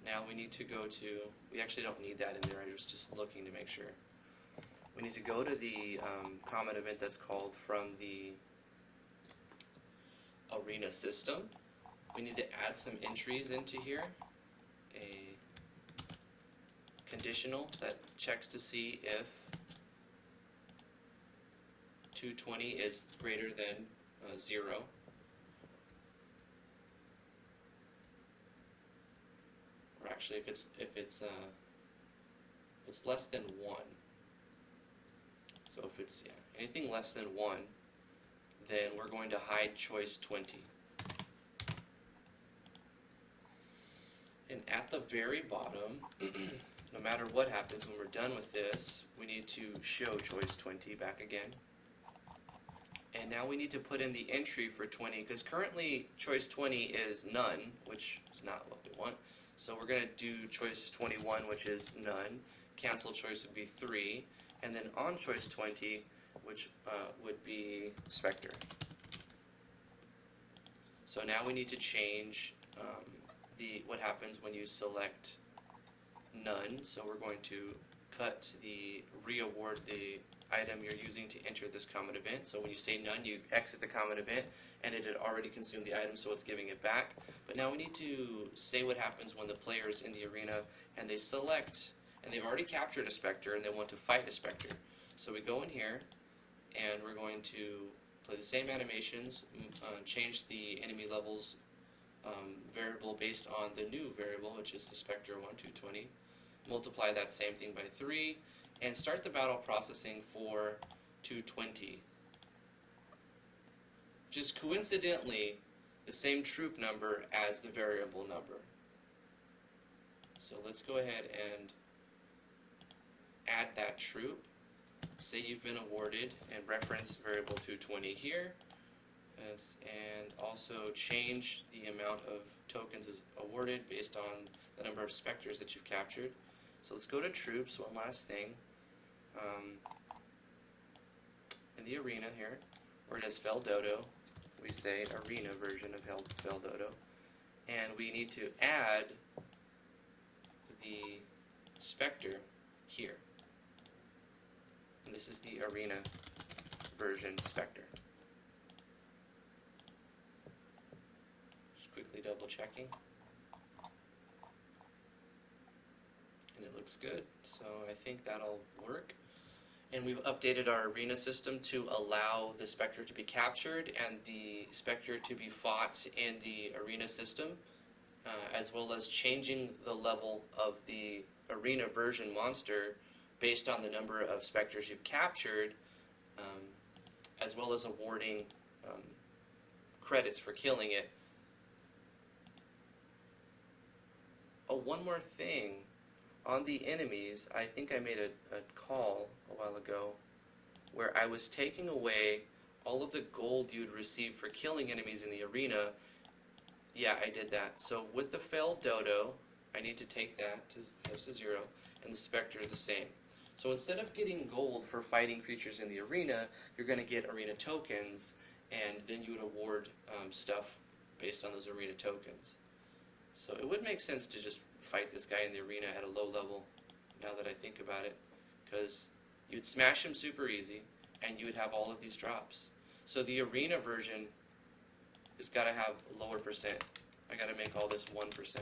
Now we need to go to, we actually don't need that in there, I was just looking to make sure. We need to go to the common event that's called from the arena system. We need to add some entries into here. A conditional that checks to see if 220 is greater than 0. Or actually, if it's less than 1. So if it's anything less than 1, then we're going to hide choice 20. And at the very bottom, no matter what happens when we're done with this, we need to show choice 20 back again. And now we need to put in the entry for 20, because currently choice 20 is none, which is not what we want. So we're going to do choice 21, which is none. Cancel choice would be 3. And then on choice 20, which would be Spectre. So now we need to change what happens when you select none. So we're going to cut the re-award the item you're using to enter this common event. So when you say none, you exit the common event, and it had already consumed the item, so it's giving it back. But now we need to say what happens when the player is in the arena and they select, and they've already captured a Spectre and they want to fight a Spectre. So we go in here and we're going to play the same animations, change the enemy levels variable based on the new variable, which is the Spectre 220. Multiply that same thing by 3 and start the battle processing for 220. Just coincidentally the same troop number as the variable number. So let's go ahead and add that troop. Say you've been awarded and reference variable 220 here, and also change the amount of tokens is awarded based on the number of Spectres that you've captured. So let's go to troops, one last thing. In the arena here, where it has Fel Dodo, we say arena version of Fel Dodo, and we need to add the Spectre here. And this is the arena version Spectre. Just quickly double checking. And it looks good, so I think that'll work. And we've updated our arena system to allow the Spectre to be captured and the Spectre to be fought in the arena system, as well as changing the level of the arena version monster based on the number of Spectres you've captured, as well as awarding credits for killing it. Oh, one more thing. On the enemies, I think I made a call a while ago where I was taking away all of the gold you'd receive for killing enemies in the arena. Yeah, I did that. So with the Fel Dodo, I need to take that to 0, and the Spectre the same. So instead of getting gold for fighting creatures in the arena, you're going to get arena tokens, and then you would award stuff based on those arena tokens. So it would make sense to just fight this guy in the arena at a low level, now that I think about it, because you'd smash him super easy, and you would have all of these drops. So the arena version has got to have lower percent. I got to make all this 1%.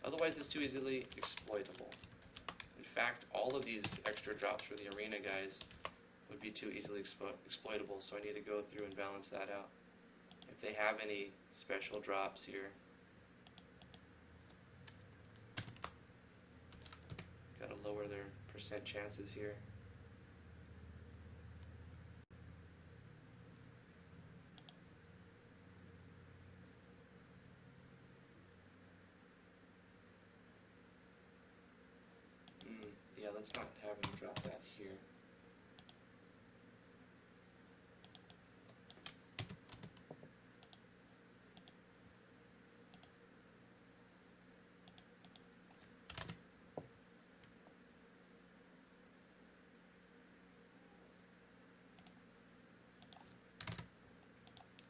Otherwise, it's too easily exploitable. In fact, all of these extra drops for the arena guys would be too easily exploitable, so I need to go through and balance that out. If they have any special drops here, gotta lower their percent chances here. Yeah, let's not have him drop that here.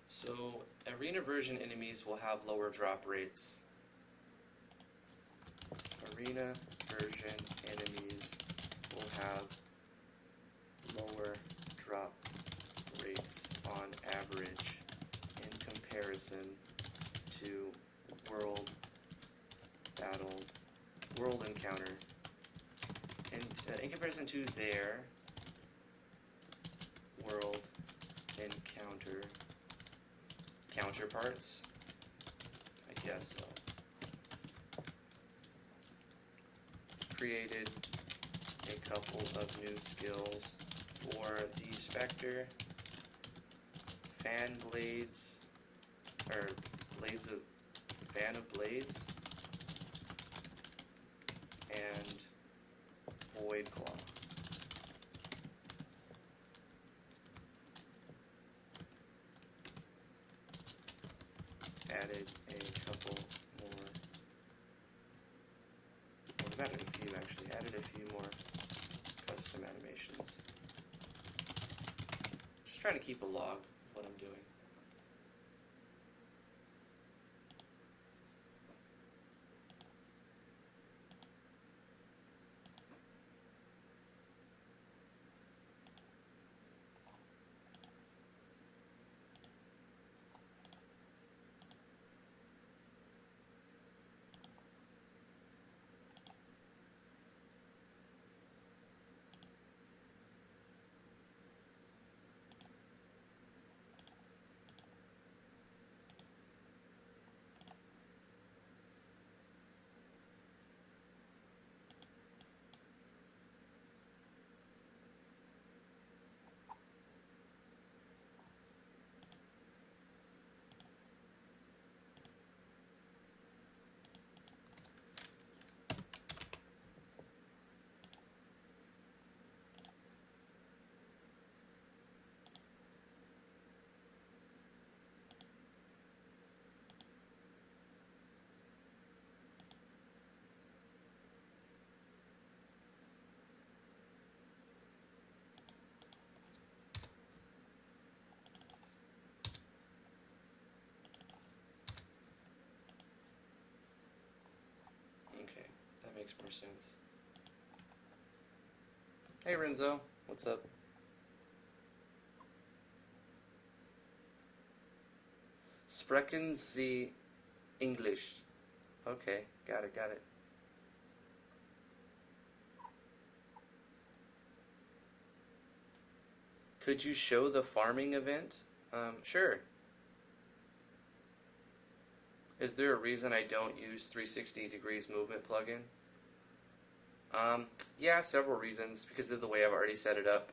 So, arena version enemies will have lower drop rates. Arena version enemies will have lower drop rates on average in comparison to world encounter. In comparison to their world encounter counterparts, I guess so. Created a couple of new skills for the Spectre, fan blades, or blades of fan of blades, and void claw. Added a couple more. Well, I've added a few actually. Added a few more custom animations. Just trying to keep a log of what I'm doing. Okay, that makes more sense. Hey Renzo, what's up? Sprechen Sie English. Okay, got it. Could you show the farming event? Sure. Is there a reason I don't use 360 degrees movement plugin? Yeah, several reasons. Because of the way I've already set it up.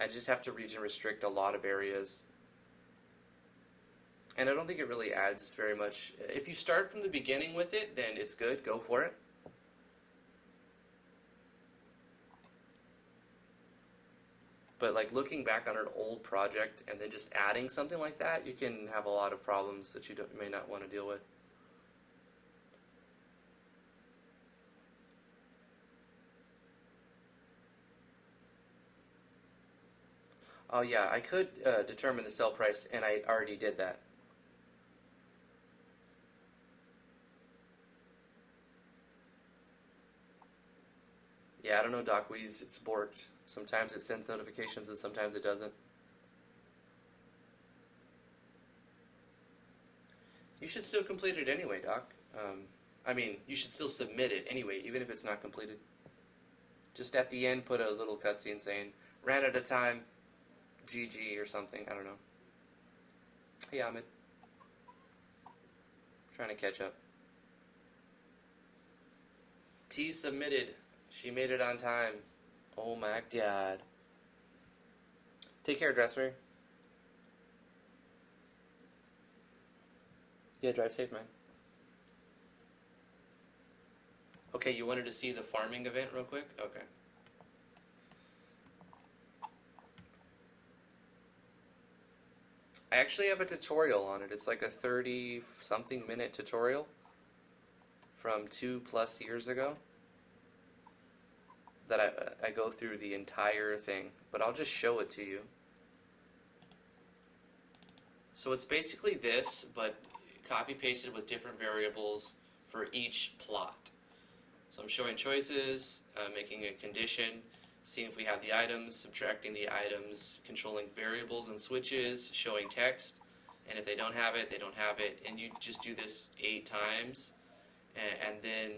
I just have to region restrict a lot of areas. And I don't think it really adds very much. If you start from the beginning with it, then it's good. Go for it. But like looking back on an old project and then just adding something like that, you can have a lot of problems that you may not want to deal with. Oh yeah, I could determine the sell price, and I already did that. Yeah, I don't know, Doc. We use it's borked. Sometimes it sends notifications and sometimes it doesn't. You should still complete it anyway, Doc. I mean, you should still submit it anyway, even if it's not completed. Just at the end, put a little cutscene saying, ran out of time, GG or something. I don't know. Hey, Ahmed. Trying to catch up. T submitted. She made it on time. Oh my god. Take care, Dressler. Yeah, drive safe, man. Okay, you wanted to see the farming event real quick? Okay. I actually have a tutorial on it. It's like a 30-something minute tutorial from 2+ years ago that I go through the entire thing, but I'll just show it to you. So it's basically this, but copy-pasted with different variables for each plot. So I'm showing choices, making a condition, seeing if we have the items, subtracting the items, controlling variables and switches, showing text, and if they don't have it, they don't have it. And you just do this 8 times, and then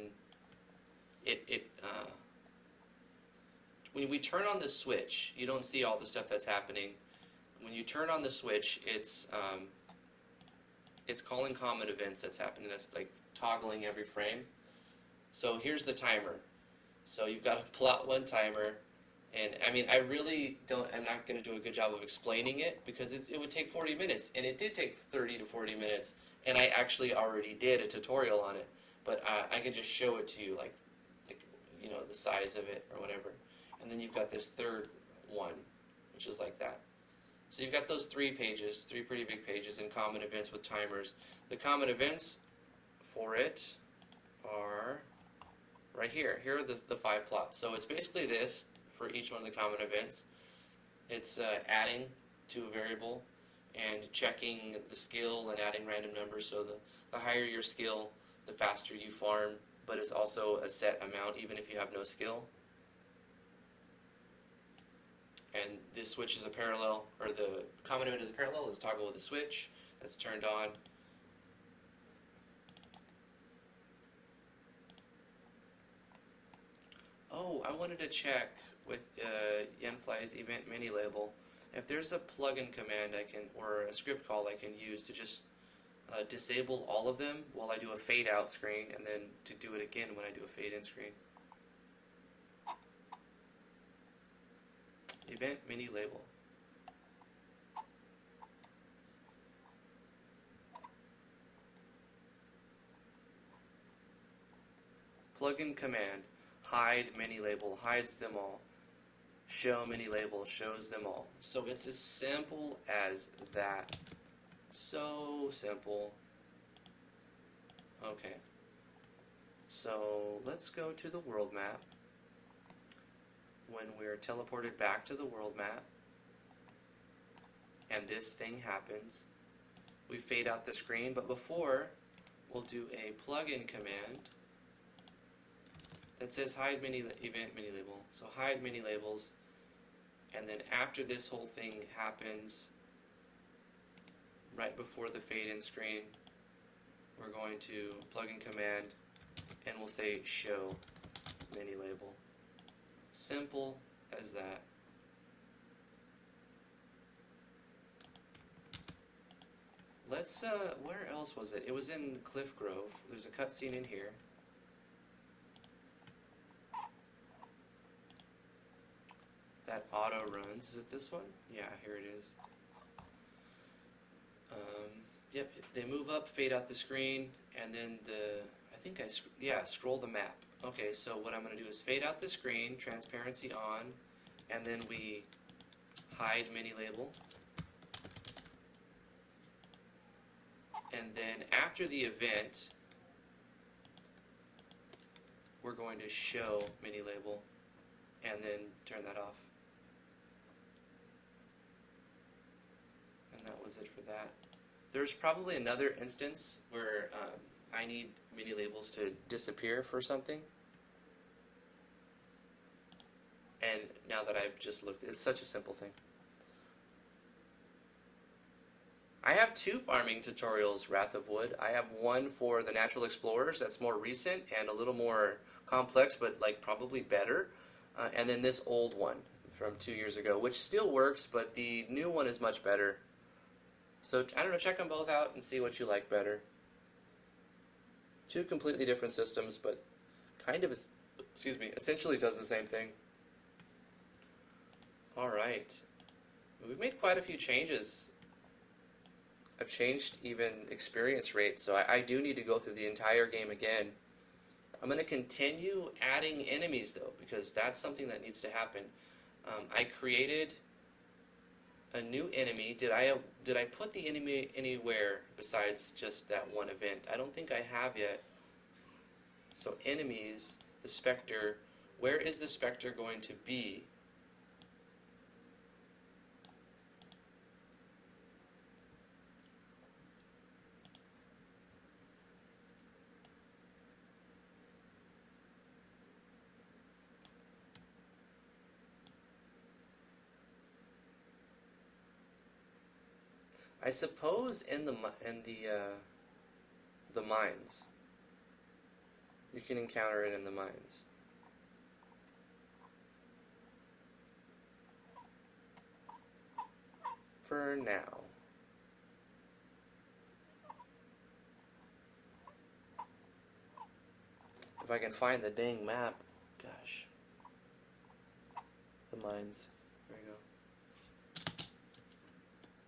when we turn on the switch, you don't see all the stuff that's happening. When you turn on the switch, it's calling common events that's happening. That's like toggling every frame. So here's the timer. So you've got a plot 1 timer, and I mean, I'm not going to do a good job of explaining it because it would take 40 minutes, and it did take 30 to 40 minutes, and I actually already did a tutorial on it, but I can just show it to you, like you know, the size of it or whatever. And then you've got this third one, which is like that. So you've got those 3 pages, 3 pretty big pages, and common events with timers. The common events for it are right here. Here are the 5 plots. So it's basically this for each one of the common events. It's adding to a variable and checking the skill and adding random numbers. So the higher your skill, the faster you farm, but it's also a set amount even if you have no skill. And this switch is a parallel, or the common event is a parallel. Let's toggle with the switch that's turned on. Oh, I wanted to check with Yenfly's event mini label if there's a plugin command or a script call I can use to just disable all of them while I do a fade out screen, and then to do it again when I do a fade in screen. Event mini label. Plugin command. Hide mini label. Hides them all. Show mini label. Shows them all. So it's as simple as that. So simple. Okay. So let's go to the world map. When we're teleported back to the world map, and this thing happens, we fade out the screen, but before, we'll do a plugin command that says hide event mini label. So hide mini labels, and then after this whole thing happens, right before the fade in screen, we're going to plugin command, and we'll say show mini label. Simple as that. Let's, where else was it? It was in Cliff Grove. There's a cutscene in here. That auto runs. Is it this one? Yeah, here it is. Yep, they move up, fade out the screen, and then scroll the map. Okay, so what I'm going to do is fade out the screen, transparency on, and then we hide mini label. And then after the event, we're going to show mini label and then turn that off. And that was it for that. There's probably another instance where I need mini labels to disappear for something. And now that I've just looked, it's such a simple thing. I have 2 farming tutorials, Wrath of Wood. I have one for the Natural Explorers that's more recent and a little more complex, but like probably better. And then this old one from 2 years ago, which still works, but the new one is much better. So I don't know, check them both out and see what you like better. 2 completely different systems, but kind of, essentially does the same thing. All right, we've made quite a few changes. I've changed even experience rate, so I do need to go through the entire game again. I'm going to continue adding enemies though, because that's something that needs to happen. I created a new enemy. Did I put the enemy anywhere besides just that one event? I don't think I have yet. So enemies, the Spectre. Where is the Spectre going to be? I suppose in the mines. You can encounter it in the mines. For now. If I can find the dang map, gosh. The mines. There you go.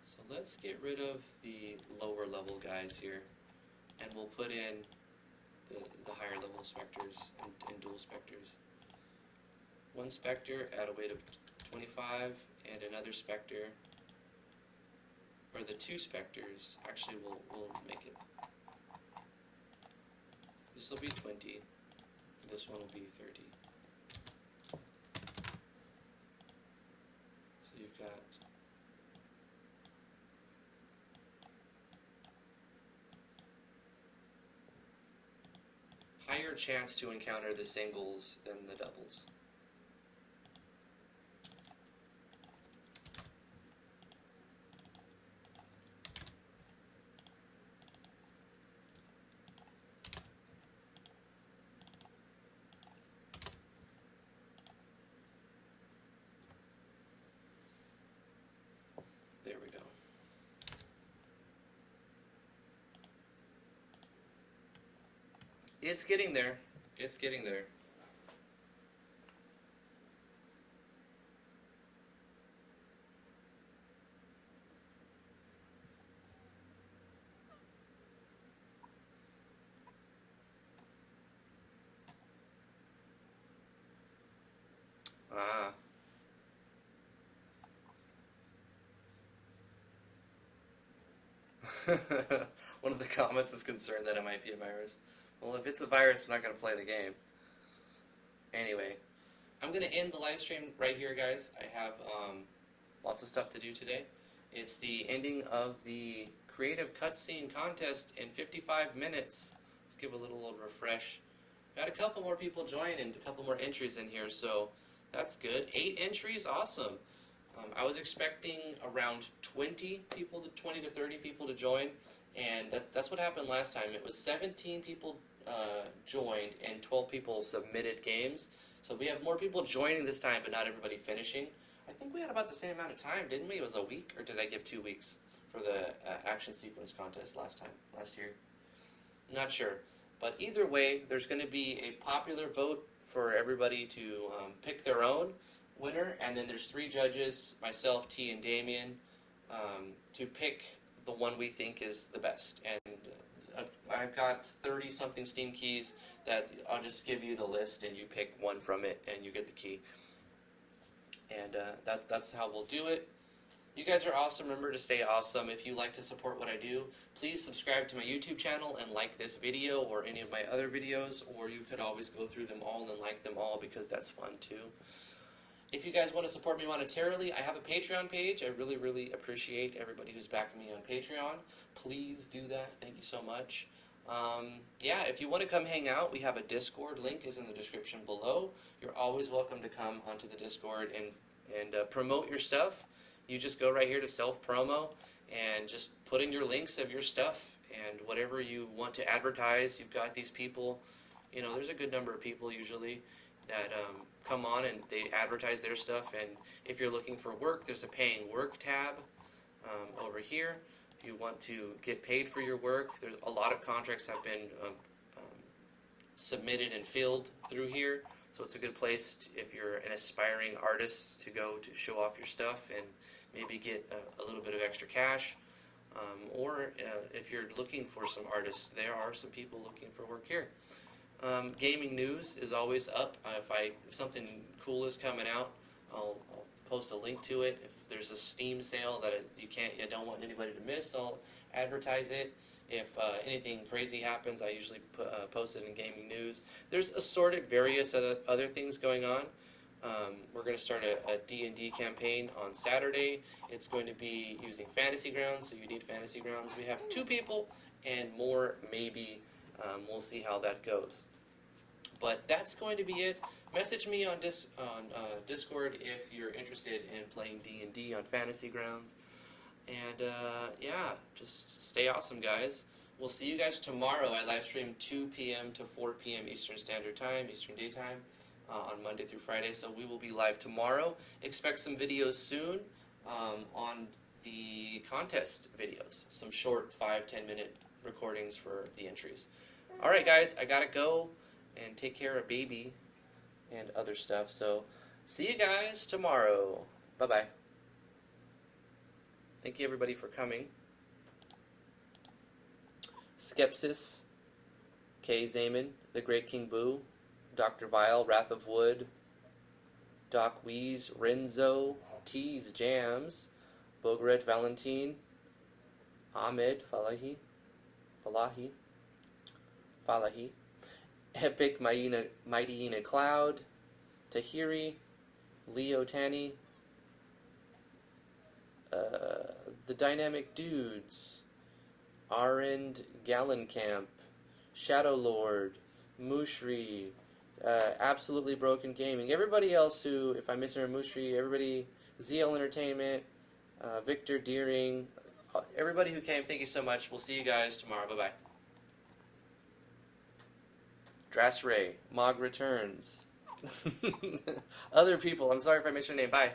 So let's get rid of the lower level guys here, and we'll put in the higher level specters and dual specters. One specter at a weight of 25, and another specter, or the 2 specters, actually we'll make it. This will be 20, this one will be 30. So you've got higher chance to encounter the singles than the doubles. There we go. It's getting there. It's getting there. Ah. One of the comments is concerned that it might be a virus. Well, if it's a virus, I'm not going to play the game. Anyway, I'm going to end the live stream right here, guys. I have lots of stuff to do today. It's the ending of the creative cutscene contest in 55 minutes. Let's give a little refresh. Got a couple more people join and a couple more entries in here, so that's good. 8 entries, awesome. I was expecting around 20 to 30 people to join, and that's what happened last time. It was 17 people joined and 12 people submitted games. So we have more people joining this time, but not everybody finishing. I think we had about the same amount of time, didn't we? It was a week, or did I give 2 weeks for the action sequence contest last year? Not sure. But either way, there's going to be a popular vote for everybody to pick their own winner, and then there's 3 judges, myself, T, and Damian, to pick the one we think is the best. And I've got 30-something Steam keys that I'll just give you the list, and you pick one from it, and you get the key. And that's how we'll do it. You guys are awesome. Remember to stay awesome. If you like to support what I do, please subscribe to my YouTube channel and like this video or any of my other videos, or you could always go through them all and like them all because that's fun too. If you guys want to support me monetarily, I have a Patreon page. I really, really appreciate everybody who's backing me on Patreon. Please do that. Thank you so much. Yeah, if you want to come hang out, we have a Discord. Link is in the description below. You're always welcome to come onto the Discord and promote your stuff. You just go right here to self-promo and just put in your links of your stuff and whatever you want to advertise. You've got these people, you know, there's a good number of people usually that come on and they advertise their stuff. And if you're looking for work, there's a paying work tab over here. If you want to get paid for your work, there's a lot of contracts have been submitted and filled through here. So it's a good place if you're an aspiring artist to go to show off your stuff and maybe get a little bit of extra cash. Or if you're looking for some artists, there are some people looking for work here. Gaming news is always up. If something cool is coming out, I'll post a link to it. If there's a Steam sale that you don't want anybody to miss, I'll advertise it. If anything crazy happens, I usually post it in gaming news. There's assorted various other things going on. We're going to start a D&D campaign on Saturday. It's going to be using fantasy grounds, so you need fantasy grounds. We have 2 people and more maybe. We'll see how that goes. But that's going to be it. Message me on Discord if you're interested in playing D&D on fantasy grounds. And yeah, just stay awesome, guys. We'll see you guys tomorrow. I live stream 2 p.m. to 4 p.m. Eastern Standard Time, Eastern Daytime, on Monday through Friday. So we will be live tomorrow. Expect some videos soon on the contest videos. Some short 5-10 minute recordings for the entries. All right, guys, I gotta go and take care of baby and other stuff. So see you guys tomorrow. Bye-bye. Thank you, everybody, for coming. Skepsis, K. Zaman, The Great King Boo, Dr. Vile, Wrath of Wood, Doc Wheeze, Renzo, Tease Jams, Bogaret Valentine, Ahmed Falahi, Epic Mighty Ina Cloud, Tahiri, Leo Tani, The Dynamic Dudes, Arend Gallenkamp, Shadow Lord, Mushri, Absolutely Broken Gaming, everybody else who, if I miss her, Mushri, everybody, ZL Entertainment, Victor Deering, everybody who came, thank you so much. We'll see you guys tomorrow. Bye-bye. Drasray, Mog Returns. Other people, I'm sorry if I missed your name. Bye.